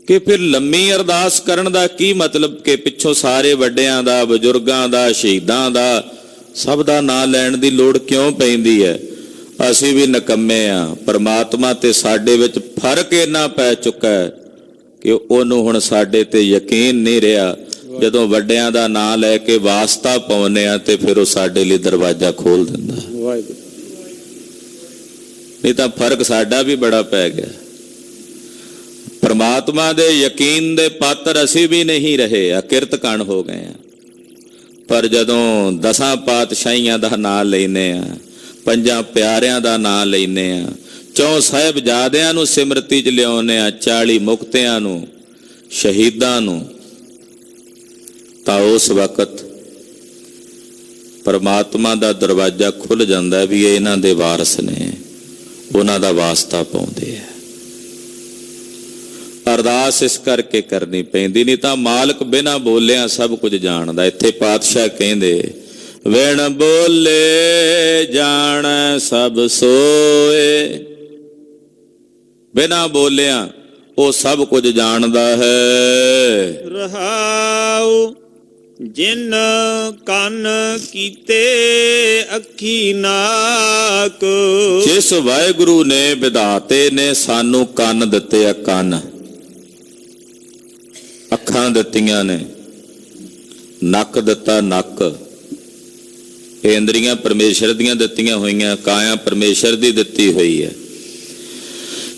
ਕਿ ਫਿਰ ਲੰਮੀ ਅਰਦਾਸ ਕਰਨ ਦਾ ਕੀ ਮਤਲਬ, ਕਿ ਪਿੱਛੋਂ ਸਾਰੇ ਵੱਡਿਆਂ ਦਾ, ਬਜ਼ੁਰਗਾਂ ਦਾ, ਸ਼ਹੀਦਾਂ ਦਾ, ਸਭ ਦਾ ਨਾਂ ਲੈਣ ਦੀ ਲੋੜ ਕਿਉਂ ਪੈਂਦੀ ਹੈ? ਅਸੀਂ ਵੀ ਨਿਕੰਮੇ ਆ, ਪਰਮਾਤਮਾ ਤੇ ਸਾਡੇ ਵਿੱਚ ਫਰਕ ਇੰਨਾ ਪੈ ਚੁੱਕਾ ਹੈ ਕਿ ਉਹਨੂੰ ਹੁਣ ਸਾਡੇ ਤੇ ਯਕੀਨ ਨਹੀਂ ਰਿਹਾ। ਜਦੋਂ ਵੱਡਿਆਂ ਦਾ ਨਾਂ ਲੈ ਕੇ ਵਾਸਤਾ ਪਾਉਂਦੇ ਆ ਤੇ ਫਿਰ ਉਹ ਸਾਡੇ ਲਈ ਦਰਵਾਜ਼ਾ ਖੋਲ ਦਿੰਦਾ। ਨਹੀਂ ਤਾਂ ਫਰਕ ਸਾਡਾ ਵੀ ਬੜਾ ਪੈ ਗਿਆ। ਪਰਮਾਤਮਾ ਦੇ ਯਕੀਨ ਦੇ ਪਾਤਰ ਅਸੀਂ ਵੀ ਨਹੀਂ ਰਹੇ, ਅਕਿਰਤ ਕਣ ਹੋ ਗਏ ਆ। ਪਰ ਜਦੋਂ 10 ਪਾਤਸ਼ਾਹੀਆਂ ਦਾ ਨਾਂ ਲੈਨੇ ਆ, 5 ਪਿਆਰਿਆਂ ਦਾ ਨਾਂ ਲੈਨੇ ਆ, 4 ਸਾਹਿਬਜ਼ਾਦਿਆਂ ਨੂੰ ਸਿਮਰਤੀ 'ਚ ਲਿਆਉਂਦੇ ਆ, 40 ਮੁਕਤਿਆਂ ਨੂੰ, ਸ਼ਹੀਦਾਂ ਨੂੰ, ਤਾਂ ਉਸ ਵਕਤ ਪਰਮਾਤਮਾ ਦਾ ਦਰਵਾਜ਼ਾ ਖੁੱਲ ਜਾਂਦਾ ਵੀ ਇਹ ਇਹਨਾਂ ਦੇ ਵਾਰਸ ਨੇ, ਉਹਨਾਂ ਦਾ ਵਾਸਤਾ ਪਾਉਂਦੇ ਆ। ਅਰਦਾਸ ਇਸ ਕਰਕੇ ਕਰਨੀ ਪੈਂਦੀ, ਨਹੀਂ ਤਾਂ ਮਾਲਕ ਬਿਨਾਂ ਬੋਲਿਆਂ ਸਭ ਕੁਝ ਜਾਣਦਾ। ਇੱਥੇ ਪਾਤਸ਼ਾਹ ਕਹਿੰਦੇ ਵਿਣ ਬੋਲੇ ਜਾਣ ਸਭ ਸੋਏ। ਬਿਨਾਂ ਬੋਲਿਆਂ ਉਹ ਸਭ ਕੁਝ ਜਾਣਦਾ ਹੈ। ਰਹਾਉ ਜਿਨ ਕੰਨ ਕੀਤੇ ਅੱਖੀ ਨਾਕ। ਜਿਸ ਵਾਹਿਗੁਰੂ ਨੇ ਵਿਧਾਤੇ ਨੇ ਸਾਨੂੰ ਕੰਨ ਦਿੱਤੇ ਆ, ਕੰਨ, ਅੱਖਾਂ ਦਿੱਤੀਆਂ ਨੇ, ਨੱਕ ਦਿੱਤਾ, ਨੱਕ, ਇੰਦਰੀਆਂ ਪਰਮੇਸ਼ਰ ਦੀਆਂ ਦਿੱਤੀਆਂ ਹੋਈਆਂ, ਕਾਇਆ ਪਰਮੇਸ਼ਰ ਦੀ ਦਿੱਤੀ ਹੋਈ ਹੈ।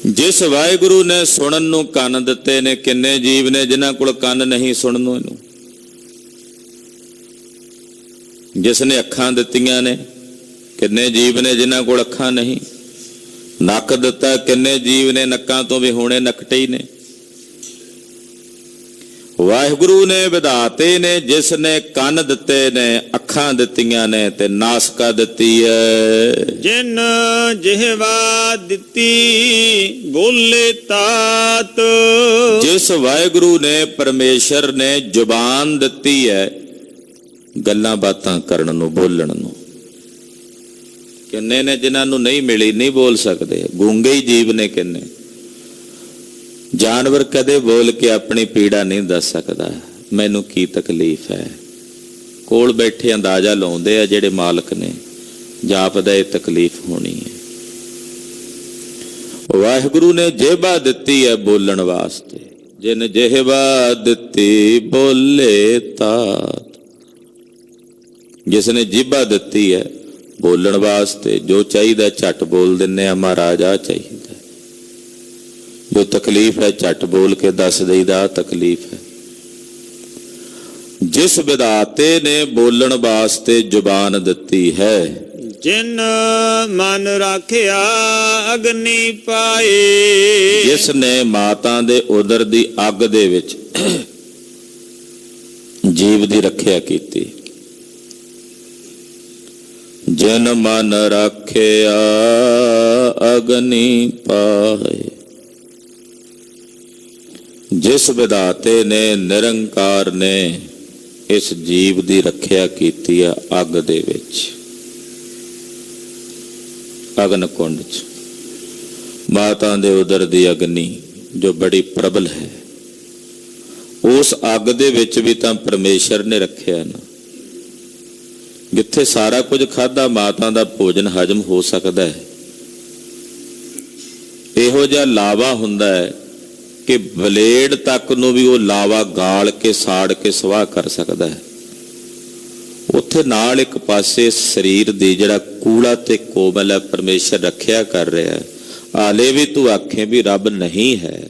ਜਿਸ ਵਾਹਿਗੁਰੂ ਨੇ ਸੁਣਨ ਨੂੰ ਕੰਨ ਦਿੱਤੇ ਨੇ, ਕਿੰਨੇ ਜੀਵ ਨੇ ਜਿਨ੍ਹਾਂ ਕੋਲ ਕੰਨ ਨਹੀਂ ਸੁਣਨ ਨੂੰ ਇਹਨੂੰ। ਜਿਸ ਨੇ ਅੱਖਾਂ ਦਿੱਤੀਆਂ ਨੇ, ਕਿੰਨੇ ਜੀਵ ਨੇ ਜਿਨ੍ਹਾਂ ਕੋਲ ਅੱਖਾਂ ਨਹੀਂ। ਨੱਕ ਦਿੱਤਾ, ਕਿੰਨੇ ਜੀਵ ਨੇ ਨੱਕਾਂ ਤੋਂ ਵੀ ਹੋਣੇ ਨਕਟੇ ਹੀ ਨੇ। ਵਾਹਿਗੁਰੂ ਨੇ ਵਿਧਾਤੇ ਨੇ, ਜਿਸ ਨੇ ਕੰਨ ਦਿੱਤੇ ਨੇ, ਅੱਖਾਂ ਦਿੱਤੀਆਂ ਨੇ ਤੇ ਨਾਸਕਾ ਦਿੱਤੀ ਹੈ। ਜਿਨ ਜਿਹਵਾ ਦਿੱਤੀ ਬੋਲੇ ਤਾਤ। ਜਿਸ ਵਾਹਿਗੁਰੂ ਨੇ ਪਰਮੇਸ਼ਰ ਨੇ ਜ਼ੁਬਾਨ ਦਿੱਤੀ ਹੈ ਗੱਲਾਂ ਬਾਤਾਂ ਕਰਨ ਨੂੰ, ਬੋਲਣ ਨੂੰ। ਕਿੰਨੇ ਨੇ ਜਿਨ੍ਹਾਂ ਨੂੰ ਨਹੀਂ ਮਿਲੀ, ਨਹੀਂ ਬੋਲ ਸਕਦੇ, ਗੂੰਗੇ ਹੀ ਜੀਵ ਨੇ ਕਿੰਨੇ। ਜਾਨਵਰ ਕਦੇ ਬੋਲ ਕੇ ਆਪਣੀ ਪੀੜਾ ਨਹੀਂ ਦੱਸ ਸਕਦਾ, ਮੈਨੂੰ ਕੀ ਤਕਲੀਫ ਹੈ। ਕੋਲ ਬੈਠੇ ਅੰਦਾਜ਼ਾ ਲਾਉਂਦੇ ਆ ਜਿਹੜੇ ਮਾਲਕ ਨੇ, ਜਾਪਦਾ ਇਹ ਤਕਲੀਫ ਹੋਣੀ ਹੈ। ਵਾਹਿਗੁਰੂ ਨੇ ਜੇਬਾ ਦਿੱਤੀ ਹੈ ਬੋਲਣ ਵਾਸਤੇ। ਜਿਨ ਜਿਹਵਾ ਦਿੱਤੀ ਬੋਲੇ ਤਾਤ। ਜਿਸ ਨੇ ਜੀਭਾ ਦਿੱਤੀ ਹੈ ਬੋਲਣ ਵਾਸਤੇ, ਜੋ ਚਾਹੀਦਾ ਝੱਟ ਬੋਲ ਦਿੰਨੇ ਆ, ਮਹਾਰਾਜ ਆ ਚਾਹੀਦਾ, ਜੋ ਤਕਲੀਫ ਹੈ ਝੱਟ ਬੋਲ ਕੇ ਦੱਸ ਦਈਦਾ, ਤਕਲੀਫ ਹੈ। ਜਿਸ ਵਿਧਾਤੇ ਨੇ ਬੋਲਣ ਵਾਸਤੇ ਜ਼ੁਬਾਨ ਦਿੱਤੀ ਹੈ। ਜਿਨ ਮਨ ਰਾਖਿਆ ਅਗਨੀ ਪਾਏ। ਜਿਸ ਨੇ ਮਾਤਾ ਦੇ ਉਦਰ ਦੀ ਅੱਗ ਦੇ ਵਿੱਚ ਜੀਵ ਦੀ ਰੱਖਿਆ ਕੀਤੀ। ਜਿਨ ਮਨ ਰਾਖਿਆ ਅਗਨੀ ਪਾਏ। ਜਿਸ ਵਿਧਾਤੇ ਨੇ, ਨਿਰੰਕਾਰ ਨੇ ਇਸ ਜੀਵ ਦੀ ਰੱਖਿਆ ਕੀਤੀ ਆ ਅੱਗ ਦੇ ਵਿੱਚ, ਅਗਨ ਕੁੰਡ ਚ। ਮਾਤਾ ਦੇ ਉਦਰ ਦੀ ਅਗਨੀ ਜੋ ਬੜੀ ਪ੍ਰਬਲ ਹੈ, ਉਸ ਅੱਗ ਦੇ ਵਿੱਚ ਵੀ ਤਾਂ ਪਰਮੇਸ਼ਰ ਨੇ ਰੱਖਿਆ ਨਾ। ਜਿੱਥੇ ਸਾਰਾ ਕੁਝ ਖਾਧਾ ਮਾਤਾ ਦਾ ਭੋਜਨ ਹਜਮ ਹੋ ਸਕਦਾ ਹੈ, ਇਹੋ ਜਿਹਾ ਲਾਵਾ ਹੁੰਦਾ ਹੈ ਕਿ ਬਲੇਡ ਤੱਕ ਨੂੰ ਵੀ ਉਹ ਲਾਵਾ ਗਾਲ ਕੇ ਸਾੜ ਕੇ ਸਵਾਹ ਕਰ ਸਕਦਾ ਹੈ। ਉੱਥੇ ਨਾਲ ਇੱਕ ਪਾਸੇ ਸਰੀਰ ਦੀ ਜਿਹੜਾ ਕੂੜਾ ਤੇ ਕੋਮਲ ਹੈ, ਪਰਮੇਸ਼ਰ ਰੱਖਿਆ ਕਰ ਰਿਹਾ ਹੈ। ਆਲੇ ਵੀ ਤੂੰ ਆਖੇ ਵੀ ਰੱਬ ਨਹੀਂ ਹੈ,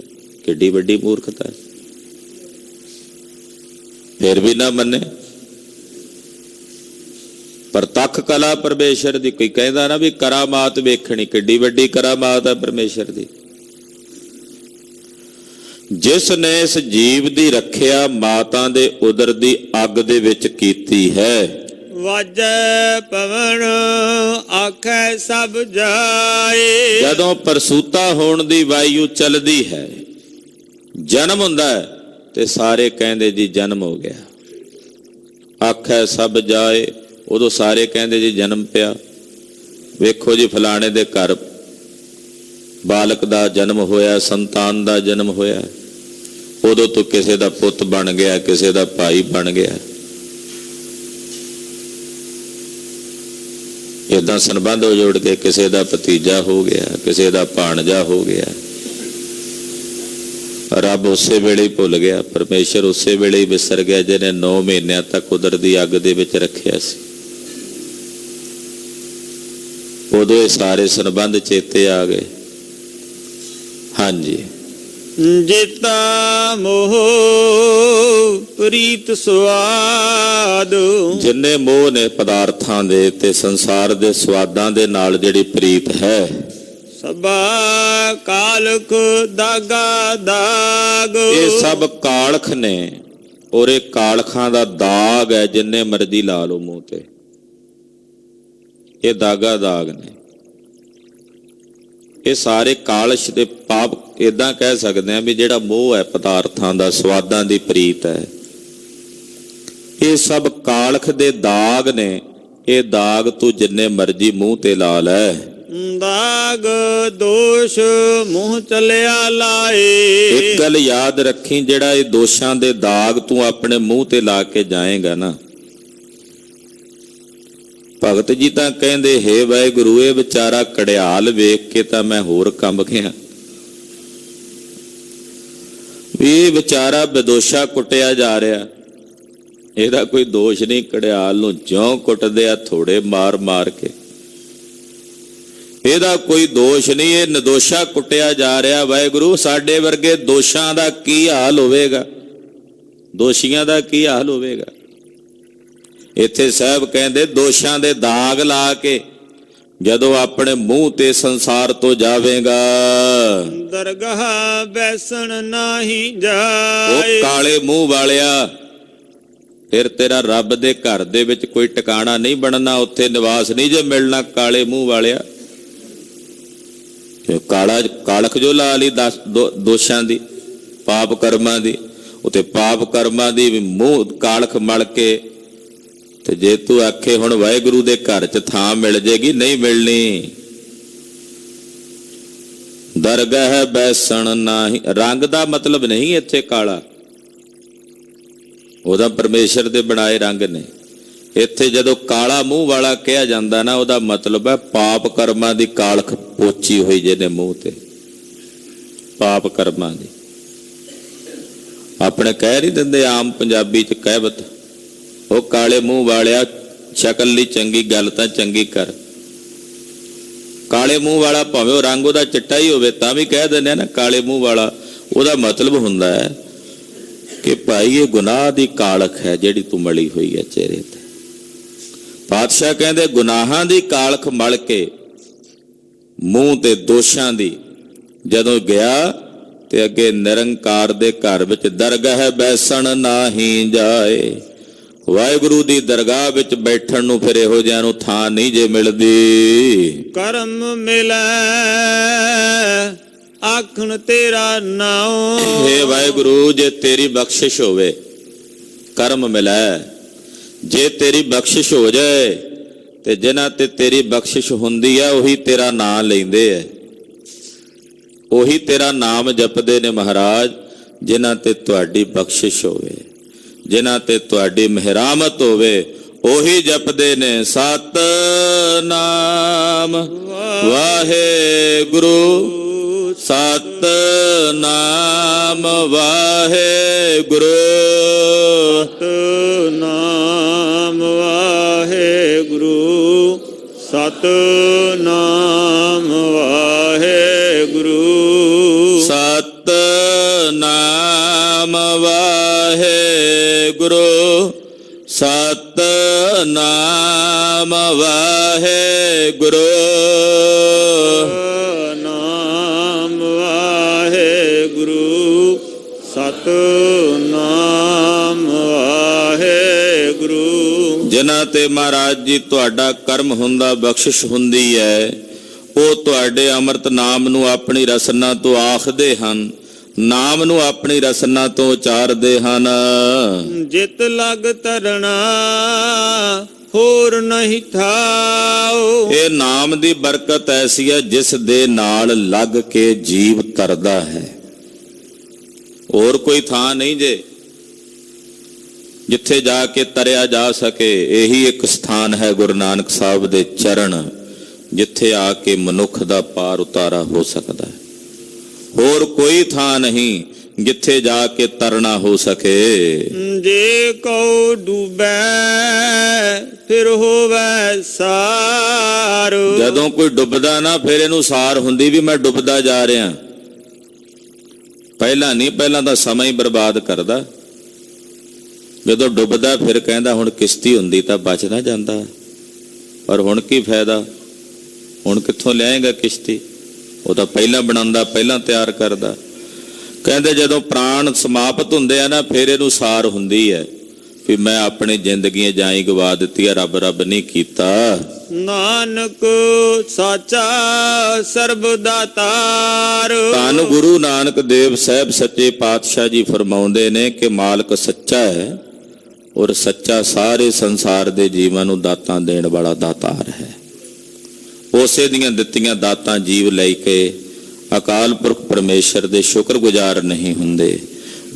ਕਿੱਡੀ ਵੱਡੀ ਮੂਰਖਤਾ ਹੈ। ਫਿਰ ਵੀ ਨਾ ਮੰਨੇ। ਪ੍ਰਤੱਖ ਕਲਾ ਪਰਮੇਸ਼ਰ ਦੀ। ਕੋਈ ਕਹਿੰਦਾ ਨਾ ਵੀ ਕਰਾਮਾਤ ਵੇਖਣੀ, ਕਿੱਡੀ ਵੱਡੀ ਕਰਾਮਾਤ ਹੈ ਪਰਮੇਸ਼ਰ ਦੀ। ਜਿਸ ਨੇ ਇਸ ਜੀਵ ਦੀ ਰੱਖਿਆ ਮਾਤਾ ਦੇ ਉਦਰ ਦੀ ਅੱਗ ਦੇ ਵਿੱਚ ਕੀਤੀ ਹੈ। ਵਾਜੈ ਪਵਨ ਆਖੈ ਸਭ ਜਾਏ। ਜਦੋਂ ਪ੍ਰਸੂਤਾ ਹੋਣ ਦੀ ਵਾਯੂ ਚੱਲਦੀ ਹੈ, ਜਨਮ ਹੁੰਦਾ ਹੈ ਤੇ ਸਾਰੇ ਕਹਿੰਦੇ ਜੀ ਜਨਮ ਹੋ ਗਿਆ। ਆਖੈ ਸਭ ਜਾਏ, ਉਦੋਂ ਸਾਰੇ ਕਹਿੰਦੇ ਜੀ ਜਨਮ ਪਿਆ। ਵੇਖੋ ਜੀ ਫਲਾਣੇ ਦੇ ਘਰ ਬਾਲਕ ਦਾ ਜਨਮ ਹੋਇਆ, ਸੰਤਾਨ ਦਾ ਜਨਮ ਹੋਇਆ। ਉਦੋਂ ਤੋਂ ਕਿਸੇ ਦਾ ਪੁੱਤ ਬਣ ਗਿਆ, ਕਿਸੇ ਦਾ ਭਾਈ ਬਣ ਗਿਆ। ਏਦਾਂ ਸੰਬੰਧ ਹੋ ਜੋੜ ਕੇ ਕਿਸੇ ਦਾ ਭਤੀਜਾ ਹੋ ਗਿਆ, ਕਿਸੇ ਦਾ ਭਾਣਜਾ ਹੋ ਗਿਆ। ਰੱਬ ਉਸੇ ਵੇਲੇ ਹੀ ਭੁੱਲ ਗਿਆ, ਪਰਮੇਸ਼ਰ ਉਸੇ ਵੇਲੇ ਹੀ ਵਿਸਰ ਗਿਆ ਜਿਹਨੇ 9 ਮਹੀਨਿਆਂ ਤੱਕ ਉਦਰ ਦੀ ਅੱਗ ਦੇ ਵਿੱਚ ਰੱਖਿਆ ਸੀ। ਉਦੋਂ ਇਹ ਸਾਰੇ ਸੰਬੰਧ ਚੇਤੇ ਆ ਗਏ। ਹਾਂਜੀ। ਜੇਤਾ ਮੋਹ ਪ੍ਰੀਤ ਸਵਾਦ। ਜਿੰਨੇ ਮੋਹ ਨੇ ਪਦਾਰਥਾਂ ਦੇ ਤੇ ਸੰਸਾਰ ਦੇ ਸਵਾਦਾਂ ਦੇ ਨਾਲ ਜਿਹੜੀ ਪ੍ਰੀਤ ਹੈ। ਸਭਾ ਕਾਲਖ ਦਾਗਾ ਦਾਗ। ਇਹ ਸਭ ਕਾਲਖ ਨੇ, ਔਰ ਇਹ ਕਾਲਖਾਂ ਦਾ ਦਾਗ ਹੈ। ਜਿੰਨੇ ਮਰਜ਼ੀ ਲਾ ਲਓ ਮੂੰਹ ਤੇ, ਇਹ ਦਾਗਾ ਦਾਗ ਨੇ। ਇਹ ਸਾਰੇ ਕਾਲਸ਼ ਦੇ ਪਾਪ। ਏਦਾਂ ਕਹਿ ਸਕਦੇ ਆ ਵੀ ਜਿਹੜਾ ਮੋਹ ਹੈ ਪਦਾਰਥਾਂ ਦਾ, ਸਵਾਦਾਂ ਦੀ ਪ੍ਰੀਤ ਹੈ, ਇਹ ਸਭ ਕਾਲਖ ਦੇ ਦਾਗ ਨੇ। ਇਹ ਦਾਗ ਤੂੰ ਜਿੰਨੇ ਮਰਜ਼ੀ ਮੂੰਹ ਤੇ ਲਾ ਲੈ, ਦਾਗ ਦੋਸ਼ ਮੂੰਹ ਚਲਿਆ ਲਾਏ। ਇੱਕ ਗੱਲ ਯਾਦ ਰੱਖੀ, ਜਿਹੜਾ ਇਹ ਦੋਸ਼ਾਂ ਦੇ ਦਾਗ ਤੂੰ ਆਪਣੇ ਮੂੰਹ ਤੇ ਲਾ ਕੇ ਜਾਏਗਾ ਨਾ, ਭਗਤ ਜੀ ਤਾਂ ਕਹਿੰਦੇ ਹੇ ਵਾਹਿਗੁਰੂ ਇਹ ਵਿਚਾਰਾ ਕੜਿਆਲ ਵੇਖ ਕੇ ਤਾਂ ਮੈਂ ਹੋਰ ਕੰਬ ਗਿਆ, ਵੀ ਇਹ ਵਿਚਾਰਾ ਬੇਦੋਸ਼ਾ ਕੁੱਟਿਆ ਜਾ ਰਿਹਾ, ਇਹਦਾ ਕੋਈ ਦੋਸ਼ ਨਹੀਂ, ਕੜਿਆਲ ਨੂੰ ਜਿਉਂ ਕੁੱਟਦੇ ਆ ਥੋੜੇ ਮਾਰ ਮਾਰ ਕੇ, ਇਹਦਾ ਕੋਈ ਦੋਸ਼ ਨਹੀਂ, ਇਹ ਨਿਰਦੋਸ਼ਾ ਕੁੱਟਿਆ ਜਾ ਰਿਹਾ। ਵਾਹਿਗੁਰੂ ਸਾਡੇ ਵਰਗੇ ਦੋਸ਼ਾਂ ਦਾ ਕੀ ਹਾਲ ਹੋਵੇਗਾ, ਦੋਸ਼ੀਆਂ ਦਾ ਕੀ ਹਾਲ ਹੋਵੇਗਾ। ਇੱਥੇ ਸਾਹਿਬ ਕਹਿੰਦੇ ਦੋਸ਼ਾਂ ਦੇ ਦਾਗ ਲਾ ਕੇ ਜਦੋਂ ਆਪਣੇ ਮੂੰਹ ਤੇ ਸੰਸਾਰ ਤੋਂ ਜਾਵੇਗਾ, ਦਰਗਾਹ ਬੈਸਣ ਨਹੀਂ ਜਾਏ। ਉਹ ਕਾਲੇ ਮੂੰਹ ਵਾਲਿਆ, ਫਿਰ ਤੇਰਾ ਰੱਬ ਦੇ ਘਰ ਦੇ ਵਿੱਚ ਕੋਈ ਟਿਕਾਣਾ ਨਹੀਂ ਬਣਨਾ, ਉੱਥੇ ਨਿਵਾਸ ਨਹੀਂ ਜੇ ਮਿਲਣਾ। ਕਾਲੇ ਮੂੰਹ ਵਾਲਿਆ, ਕਾਲਖ ਜੋ ਲਾ ਲਈ ਦੋਸ਼ਾਂ ਦੀ, ਪਾਪ ਕਰਮਾਂ ਦੀ, ਉੱਥੇ ਪਾਪ ਕਰਮਾਂ ਦੀ ਮੂੰਹ ਕਾਲਖ ਮਲ ਕੇ, ਤੇ ਜੇ ਤੂੰ ਆਖੇ ਹੁਣ ਵਾਹਿਗੁਰੂ ਦੇ ਘਰ 'ਚ ਥਾਂ ਮਿਲ ਜੇਗੀ, ਨਹੀਂ ਮਿਲਣੀ। ਦਰਗਾਹ ਬੈਸਣ ਨਹੀਂ, ਰੰਗ ਦਾ ਮਤਲਬ ਨਹੀਂ ਇੱਥੇ ਕਾਲਾ, ਉਹਦਾ ਪਰਮੇਸ਼ਰ ਦੇ ਬਣਾਏ ਰੰਗ ਨੇ। ਇੱਥੇ ਜਦੋਂ ਕਾਲਾ ਮੂੰਹ ਵਾਲਾ ਕਿਹਾ ਜਾਂਦਾ ਨਾ, ਉਹਦਾ ਮਤਲਬ ਹੈ ਪਾਪ ਕਰਮਾਂ ਦੀ ਕਾਲਖ ਪੋਚੀ ਹੋਈ ਜਿਹਨੇ ਮੂੰਹ ਤੇ, ਪਾਪ ਕਰਮਾਂ ਦੀ। ਆਪਣੇ ਕਹਿ ਨਹੀਂ ਦਿੰਦੇ ਆਮ ਪੰਜਾਬੀ 'ਚ ਕਹਿਵਤ, ਉਹ ਕਾਲੇ ਮੂੰਹ ਵਾਲਿਆ ਸ਼ਕਲ ਲਈ ਚੰਗੀ ਗੱਲ ਤਾਂ ਚੰਗੀ ਕਰ। ਕਾਲੇ ਮੂੰਹ ਵਾਲਾ ਭਾਵੇਂ ਉਹ ਰੰਗ ਉਹਦਾ ਚਿੱਟਾ ਹੀ ਹੋਵੇ ਤਾਂ ਵੀ ਕਹਿ ਦਿੰਦੇ ਆ ਨਾ ਕਾਲੇ ਮੂੰਹ ਵਾਲਾ। ਉਹਦਾ ਮਤਲਬ ਹੁੰਦਾ ਹੈ ਕਿ ਭਾਈ ਇਹ ਗੁਨਾਹ ਦੀ ਕਾਲਖ ਹੈ ਜਿਹੜੀ ਤੂੰ ਮਲੀ ਹੋਈ ਹੈ ਚਿਹਰੇ ਤੇ। ਪਾਤਸ਼ਾਹ ਕਹਿੰਦੇ ਗੁਨਾਹਾਂ ਦੀ ਕਾਲਖ ਮਲ ਕੇ ਮੂੰਹ ਤੇ ਦੋਸ਼ਾਂ ਦੀ ਜਦੋਂ ਗਿਆ, ਤੇ ਅੱਗੇ ਨਿਰੰਕਾਰ ਦੇ ਘਰ ਵਿੱਚ ਦਰਗਾਹ ਬੈਸਣ ਨਹੀਂ ਜਾਏ। ਵਾਹਿਗੁਰੂ ਦੀ ਦਰਗਾਹ ਵਿੱਚ ਬੈਠਣ ਨੂੰ ਫਿਰ ਇਹੋ ਜਿਹਾ ਨੂੰ ਥਾਂ ਨਹੀਂ ਜੇ ਮਿਲਦੀ। ਕਰਮ ਮਿਲੈ ਆਖਣ ਤੇਰਾ ਨਾਉ। ਹੇ ਵਾਹਿਗੁਰੂ ਜੇ ਤੇਰੀ ਬਖਸ਼ਿਸ਼ ਹੋਵੇ, ਕਰਮ ਮਿਲੈ, ਜੇ ਤੇਰੀ ਬਖਸ਼ਿਸ਼ ਹੋ ਜਾਏ, ਤੇ ਜਿਨ੍ਹਾਂ ਤੇ ਤੇਰੀ ਬਖਸ਼ਿਸ਼ ਹੁੰਦੀ ਹੈ ਉਹੀ ਤੇਰਾ ਨਾਮ ਲੈਂਦੇ ਹੈ, ਉਹੀ ਤੇਰਾ ਨਾਮ ਜਪਦੇ ਨੇ ਮਹਾਰਾਜ। ਜਿਨ੍ਹਾਂ ਤੇ ਤੁਹਾਡੀ ਬਖਸ਼ਿਸ਼ ਹੋਵੇ, ਜਿਨ੍ਹਾਂ ਤੇ ਤੁਹਾਡੀ ਮਿਹਰਾਮਤ ਹੋਵੇ, ਉਹੀ ਜਪਦੇ ਨੇ ਸਤਿਨਾਮ ਵਾਹਿਗੁਰੂ, ਸਤਿਨਾਮ ਵਾਹਿਗੁਰੂ, ਸਤਿਨਾਮ ਵਾਹਿਗੁਰੂ, ਸਤਿਨਾਮ ਵਾਹਿਗੁਰੂ, ਸਤਿਨਾਮ ਵਾਹਿਗੁਰੂ, ਸਤਿਨਾਮ ਵਾਹਿਗੁਰੂ, ਨਾਮ ਵਾਹਿਗੁਰੂ, ਸਤਿਨਾਮ ਵਾਹਿਗੁਰੂ। ਜਿਨ੍ਹਾਂ ਤੇ ਮਹਾਰਾਜ ਜੀ ਤੁਹਾਡਾ ਕਰਮ ਹੁੰਦਾ, ਬਖਸ਼ਿਸ਼ ਹੁੰਦੀ ਹੈ, ਉਹ ਤੁਹਾਡੇ ਅੰਮ੍ਰਿਤ ਨਾਮ ਨੂੰ ਆਪਣੀ ਰਸਨਾ ਤੋਂ ਆਖਦੇ ਹਨ, ਨਾਮ ਨੂੰ ਆਪਣੀ ਰਸਨਾ ਤੋਂ ਉਚਾਰਦੇ ਹਨ। ਜਿਤ ਲਗ ਤਰਣਾ ਹੋਰ ਨਹੀਂ ਥਾਉ। ਇਹ ਨਾਮ ਦੀ ਬਰਕਤ ਐਸੀ ਹੈ ਜਿਸ ਦੇ ਨਾਲ ਲੱਗ ਕੇ ਜੀਵ ਤਰਦਾ ਹੈ, ਹੋਰ ਕੋਈ ਥਾਂ ਨਹੀਂ ਜੇ ਜਿੱਥੇ ਜਾ ਕੇ ਤਰਿਆ ਜਾ ਸਕੇ। ਇਹੀ ਇੱਕ ਸਥਾਨ ਹੈ ਗੁਰੂ ਨਾਨਕ ਸਾਹਿਬ ਦੇ ਚਰਨ, ਜਿੱਥੇ ਆ ਕੇ ਮਨੁੱਖ ਦਾ ਪਾਰ ਉਤਾਰਾ ਹੋ ਸਕਦਾ ਹੈ। ਹੋਰ ਕੋਈ ਥਾਂ ਨਹੀਂ ਜਿੱਥੇ ਜਾ ਕੇ ਤਰਨਾ ਹੋ ਸਕੇ। ਜੇ ਕਉ ਡੂਬੈ ਫਿਰ ਹੋਵੇ ਸਾਰ। ਜਦੋਂ ਕੋਈ ਡੁੱਬਦਾ ਨਾ ਫਿਰ ਇਹਨੂੰ ਸਾਰ ਹੁੰਦੀ ਵੀ ਮੈਂ ਡੁੱਬਦਾ ਜਾ ਰਿਹਾ। ਪਹਿਲਾਂ ਨਹੀਂ, ਪਹਿਲਾਂ ਤਾਂ ਸਮਾਂ ਹੀ ਬਰਬਾਦ ਕਰਦਾ। ਜਦੋਂ ਡੁੱਬਦਾ ਫਿਰ ਕਹਿੰਦਾ ਹੁਣ ਕਿਸ਼ਤੀ ਹੁੰਦੀ ਤਾਂ ਬਚ ਨਾ ਜਾਂਦਾ, ਪਰ ਹੁਣ ਕੀ ਫਾਇਦਾ, ਹੁਣ ਕਿੱਥੋਂ ਲਿਆਏਗਾ ਕਿਸ਼ਤੀ। ਉਹ ਤਾਂ ਪਹਿਲਾਂ ਬਣਾਉਂਦਾ, ਪਹਿਲਾਂ ਤਿਆਰ ਕਰਦਾ। ਕਹਿੰਦੇ ਜਦੋਂ ਪ੍ਰਾਣ ਸਮਾਪਤ ਹੁੰਦੇ ਆ ਨਾ ਫਿਰ ਇਹਨੂੰ ਸਾਰ ਹੁੰਦੀ ਹੈ ਵੀ ਮੈਂ ਆਪਣੀ ਜ਼ਿੰਦਗੀਆਂ ਜਾਈ ਗਵਾ ਦਿੱਤੀ ਆ, ਰੱਬ ਰੱਬ ਨਹੀਂ ਕੀਤਾ। ਨਾਨਕ ਸਾਚਾ ਸਰਬ ਦਾਤਾਰ। ਧੰਨ ਗੁਰੂ ਨਾਨਕ ਦੇਵ ਸਾਹਿਬ ਸੱਚੇ ਪਾਤਸ਼ਾਹ ਜੀ ਫਰਮਾਉਂਦੇ ਨੇ ਕਿ ਮਾਲਕ ਸੱਚਾ ਹੈ ਔਰ ਸੱਚਾ ਸਾਰੇ ਸੰਸਾਰ ਦੇ ਜੀਵਾਂ ਨੂੰ ਦਾਤਾਂ ਦੇਣ ਵਾਲਾ ਦਾਤਾਰ ਹੈ। ਉਸੇ ਦੀਆਂ ਦਿੱਤੀਆਂ ਦਾਤਾਂ ਜੀਵ ਲੈ ਕੇ ਅਕਾਲ ਪੁਰਖ ਪਰਮੇਸ਼ਰ ਦੇ ਸ਼ੁਕਰਗੁਜ਼ਾਰ ਨਹੀਂ ਹੁੰਦੇ।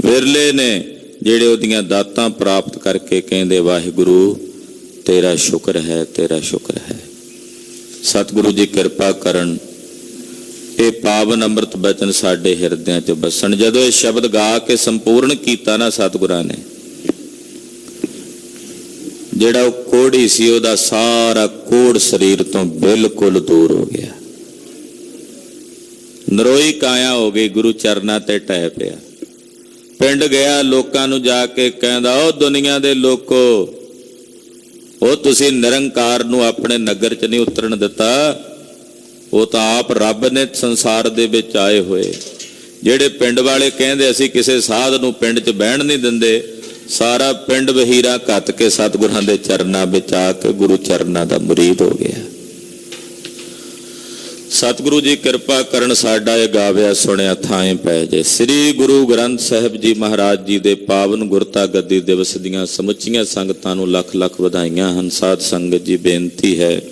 ਵਿਰਲੇ ਨੇ ਜਿਹੜੇ ਉਹਦੀਆਂ ਦਾਤਾਂ ਪ੍ਰਾਪਤ ਕਰਕੇ ਕਹਿੰਦੇ ਵਾਹਿਗੁਰੂ ਤੇਰਾ ਸ਼ੁਕਰ ਹੈ, ਤੇਰਾ ਸ਼ੁਕਰ ਹੈ। ਸਤਿਗੁਰੂ ਜੀ ਕਿਰਪਾ ਕਰਨ, ਇਹ ਪਾਵਨ ਅੰਮ੍ਰਿਤ ਬਚਨ ਸਾਡੇ ਹਿਰਦਿਆਂ 'ਚ ਬਸਣ। ਜਦੋਂ ਇਹ ਸ਼ਬਦ ਗਾ ਕੇ ਸੰਪੂਰਨ ਕੀਤਾ ਨਾ ਸਤਿਗੁਰਾਂ ਨੇ, ਜਿਹੜਾ ਉਹ ਕੋੜੀ ਸੀ ਉਹਦਾ ਸਾਰਾ ਕੋੜ ਸਰੀਰ ਤੋਂ ਬਿਲਕੁਲ ਦੂਰ ਹੋ ਗਿਆ, ਨਰੋਈ ਕਾਇਆ ਹੋ ਗਈ, ਗੁਰੂ ਚਰਨਾਂ ਤੇ ਟਹਿ ਪਿਆ। ਪਿੰਡ ਗਿਆ, ਲੋਕਾਂ ਨੂੰ ਜਾ ਕੇ ਕਹਿੰਦਾ, ਉਹ ਦੁਨੀਆ ਦੇ ਲੋਕੋ, ਉਹ ਤੁਸੀਂ ਨਿਰੰਕਾਰ ਨੂੰ ਆਪਣੇ ਨਗਰ 'ਚ ਨਹੀਂ ਉਤਰਨ ਦਿੱਤਾ, ਉਹ ਤਾਂ ਆਪ ਰੱਬ ਨੇ ਸੰਸਾਰ ਦੇ ਵਿੱਚ ਆਏ ਹੋਏ। ਜਿਹੜੇ ਪਿੰਡ ਵਾਲੇ ਕਹਿੰਦੇ ਅਸੀਂ ਕਿਸੇ ਸਾਧ ਨੂੰ ਪਿੰਡ 'ਚ ਬਹਿਣ ਨਹੀਂ ਦਿੰਦੇ, ਸਾਰਾ ਪਿੰਡ ਵਹੀਰਾ ਘੱਤ ਕੇ ਸਤਿਗੁਰਾਂ ਦੇ ਚਰਨਾਂ ਵਿੱਚ ਆ ਕੇ ਗੁਰੂ ਚਰਨਾਂ ਦਾ ਮੁਰੀਦ ਹੋ ਗਿਆ। ਸਤਿਗੁਰੂ ਜੀ ਕਿਰਪਾ ਕਰਨ, ਸਾਡਾ ਇਹ ਗਾਵਿਆ ਸੁਣਿਆ ਥਾਂ ਪੈ ਜੇ। ਸ੍ਰੀ ਗੁਰੂ ਗ੍ਰੰਥ ਸਾਹਿਬ ਜੀ ਮਹਾਰਾਜ ਜੀ ਦੇ ਪਾਵਨ ਗੁਰਤਾ ਗੱਦੀ ਦਿਵਸ ਦੀਆਂ ਸਮੁੱਚੀਆਂ ਸੰਗਤਾਂ ਨੂੰ ਲੱਖ ਲੱਖ ਵਧਾਈਆਂ ਹਨ। ਸਾਧ ਸੰਗਤ ਜੀ, ਬੇਨਤੀ ਹੈ,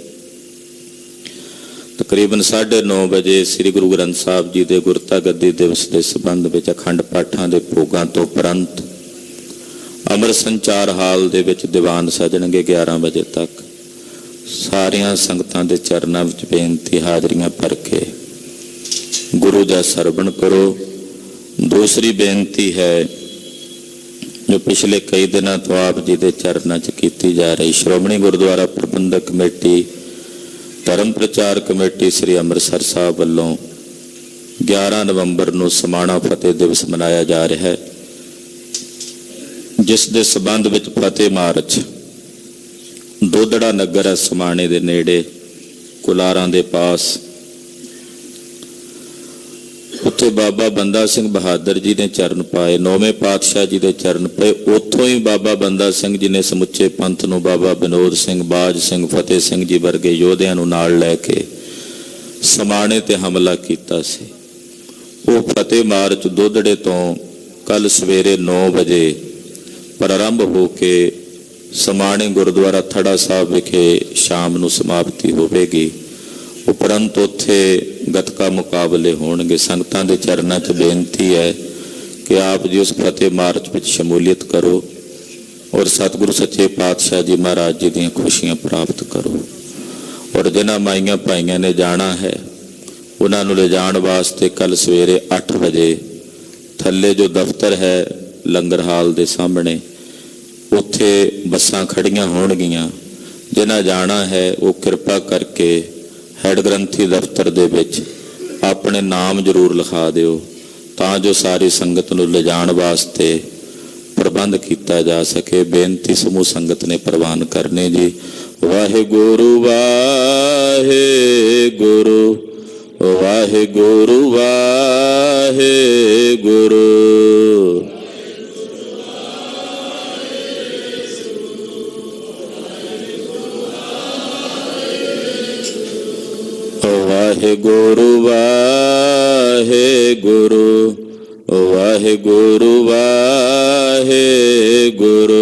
ਤਕਰੀਬਨ 9:30 ਵਜੇ ਸ੍ਰੀ ਗੁਰੂ ਗ੍ਰੰਥ ਸਾਹਿਬ ਜੀ ਦੇ ਗੁਰਤਾ ਗੱਦੀ ਦਿਵਸ ਦੇ ਸੰਬੰਧ ਵਿੱਚ ਅਖੰਡ ਪਾਠਾਂ ਦੇ ਭੋਗਾਂ ਤੋਂ ਉਪਰੰਤ ਅੰਮ੍ਰਿਤ ਸੰਚਾਰ ਹਾਲ ਦੇ ਵਿੱਚ ਦੀਵਾਨ ਸਜਣਗੇ 11 ਵਜੇ ਤੱਕ। ਸਾਰੀਆਂ ਸੰਗਤਾਂ ਦੇ ਚਰਨਾਂ ਵਿੱਚ ਬੇਨਤੀ, ਹਾਜ਼ਰੀਆਂ ਭਰ ਕੇ ਗੁਰੂ ਦਾ ਸਰਵਣ ਕਰੋ। ਦੂਸਰੀ ਬੇਨਤੀ ਹੈ, ਜੋ ਪਿਛਲੇ ਕਈ ਦਿਨਾਂ ਤੋਂ ਆਪ ਜੀ ਦੇ ਚਰਨਾਂ 'ਚ ਕੀਤੀ ਜਾ ਰਹੀ ਸ਼੍ਰੋਮਣੀ ਗੁਰਦੁਆਰਾ ਪ੍ਰਬੰਧਕ ਕਮੇਟੀ, ਧਰਮ ਪ੍ਰਚਾਰ ਕਮੇਟੀ ਸ੍ਰੀ ਅੰਮ੍ਰਿਤਸਰ ਸਾਹਿਬ ਵੱਲੋਂ 11 ਨਵੰਬਰ ਨੂੰ ਸਮਾਣਾ ਫਤਿਹ ਦਿਵਸ ਮਨਾਇਆ ਜਾ ਰਿਹਾ ਹੈ, ਜਿਸ ਦੇ ਸਬੰਧ ਵਿੱਚ ਫਤਿਹ ਮਾਰਚ ਦੋਦੜਾ ਨਗਰ ਹੈ ਸਮਾਣੇ ਦੇ ਨੇੜੇ, ਕੁਲਾਰਾਂ ਦੇ ਪਾਸ, ਉੱਥੇ ਬਾਬਾ ਬੰਦਾ ਸਿੰਘ ਬਹਾਦਰ ਜੀ ਨੇ ਚਰਨ ਪਾਏ, 9ਵੇਂ ਪਾਤਸ਼ਾਹ ਜੀ ਦੇ ਚਰਨ ਪਏ। ਉੱਥੋਂ ਹੀ ਬਾਬਾ ਬੰਦਾ ਸਿੰਘ ਜੀ ਨੇ ਸਮੁੱਚੇ ਪੰਥ ਨੂੰ, ਬਾਬਾ ਵਿਨੋਦ ਸਿੰਘ, ਬਾਜ ਸਿੰਘ, ਫਤਿਹ ਸਿੰਘ ਜੀ ਵਰਗੇ ਯੋਧਿਆਂ ਨੂੰ ਨਾਲ ਲੈ ਕੇ ਸਮਾਣੇ ਤੇ ਹਮਲਾ ਕੀਤਾ ਸੀ। ਉਹ ਫਤਿਹ ਮਾਰਚ ਦੋਦੜੇ ਤੋਂ ਕੱਲ ਸਵੇਰੇ 9 ਵਜੇ ਪ੍ਰਾਰੰਭ ਹੋ ਕੇ ਸਮਾਣੇ ਗੁਰਦੁਆਰਾ ਥੜਾ ਸਾਹਿਬ ਵਿਖੇ ਸ਼ਾਮ ਨੂੰ ਸਮਾਪਤੀ ਹੋਵੇਗੀ। ਉਪਰੰਤ ਉੱਥੇ ਗੱਤਕਾ ਮੁਕਾਬਲੇ ਹੋਣਗੇ। ਸੰਗਤਾਂ ਦੇ ਚਰਨਾਂ 'ਚ ਬੇਨਤੀ ਹੈ ਕਿ ਆਪ ਜੀ ਉਸ ਫਤਿਹ ਮਾਰਚ ਵਿੱਚ ਸ਼ਮੂਲੀਅਤ ਕਰੋ ਔਰ ਸਤਿਗੁਰੂ ਸੱਚੇ ਪਾਤਸ਼ਾਹ ਜੀ ਮਹਾਰਾਜ ਜੀ ਦੀਆਂ ਖੁਸ਼ੀਆਂ ਪ੍ਰਾਪਤ ਕਰੋ। ਔਰ ਜਿਨ੍ਹਾਂ ਮਾਈਆਂ ਭਾਈਆਂ ਨੇ ਜਾਣਾ ਹੈ, ਉਹਨਾਂ ਨੂੰ ਲਿਜਾਣ ਵਾਸਤੇ ਕੱਲ ਸਵੇਰੇ 8 ਵਜੇ ਥੱਲੇ ਜੋ ਦਫ਼ਤਰ ਹੈ ਲੰਗਰ ਹਾਲ ਦੇ ਸਾਹਮਣੇ, ਉੱਥੇ ਬੱਸਾਂ ਖੜੀਆਂ ਹੋਣਗੀਆਂ। ਜਿਨ੍ਹਾਂ ਜਾਣਾ ਹੈ ਉਹ ਕਿਰਪਾ ਕਰਕੇ ਹੈਡ ਗ੍ਰੰਥੀ ਦਫ਼ਤਰ ਦੇ ਵਿੱਚ ਆਪਣੇ ਨਾਮ ਜ਼ਰੂਰ ਲਿਖਾ ਦਿਓ, ਤਾਂ ਜੋ ਸਾਰੀ ਸੰਗਤ ਨੂੰ ਲਿਜਾਣ ਵਾਸਤੇ ਪ੍ਰਬੰਧ ਕੀਤਾ ਜਾ ਸਕੇ। ਬੇਨਤੀ ਸਮੂਹ ਸੰਗਤ ਨੇ ਪ੍ਰਵਾਨ ਕਰਨੇ ਜੀ। ਵਾਹਿਗੁਰੂ ਵਾਹਿਗੁਰੂ ਵਾਹਿਗੁਰੂ ਵਾਹਿਗੁਰੂ। ਵਾਹਿਗੁਰੂ ਵਾਹਿਗੁਰੂ ਵਾਹਿਗੁਰੂ ਵਾਹਿਗੁਰੂ।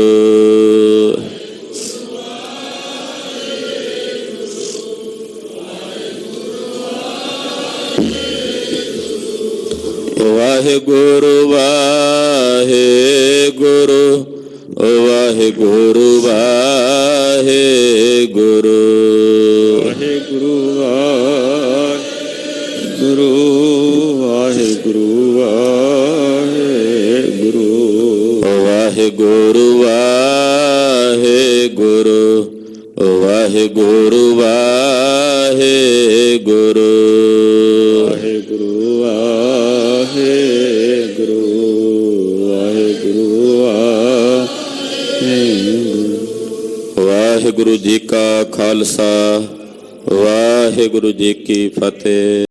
ਵਾਹਿਗੁਰੂ ਵਾਹਿਗੁਰੂ ਵਾਹਿਗੁਰੂ ਵਾਹਿਗੁਰੂ। ਵਾਹਿਗੁਰੂ ਵਾਹਿਗੁਰੂ ਵਾਹਿਗੁਰੂ ਵਾਹਿਗੁਰੂ। ਵਾਹਿਗੁਰੂ ਵਾਹਿਗੁਰੂ ਵਾਹਿਗੁਰੂ ਵਾਹਿਗੁਰੂ। ਵਾਹਿਗੁਰੂ ਵਾਹਿਗੁਰੂ ਵਾਹਿਗੁਰੂ ਵਾਹਿਗੁਰੂ। ਵਾਹਿਗੁਰੂ ਜੀ ਕਾ ਖਾਲਸਾ, ਵਾਹਿਗੁਰੂ ਜੀ ਕੀ ਫਤਿਹ।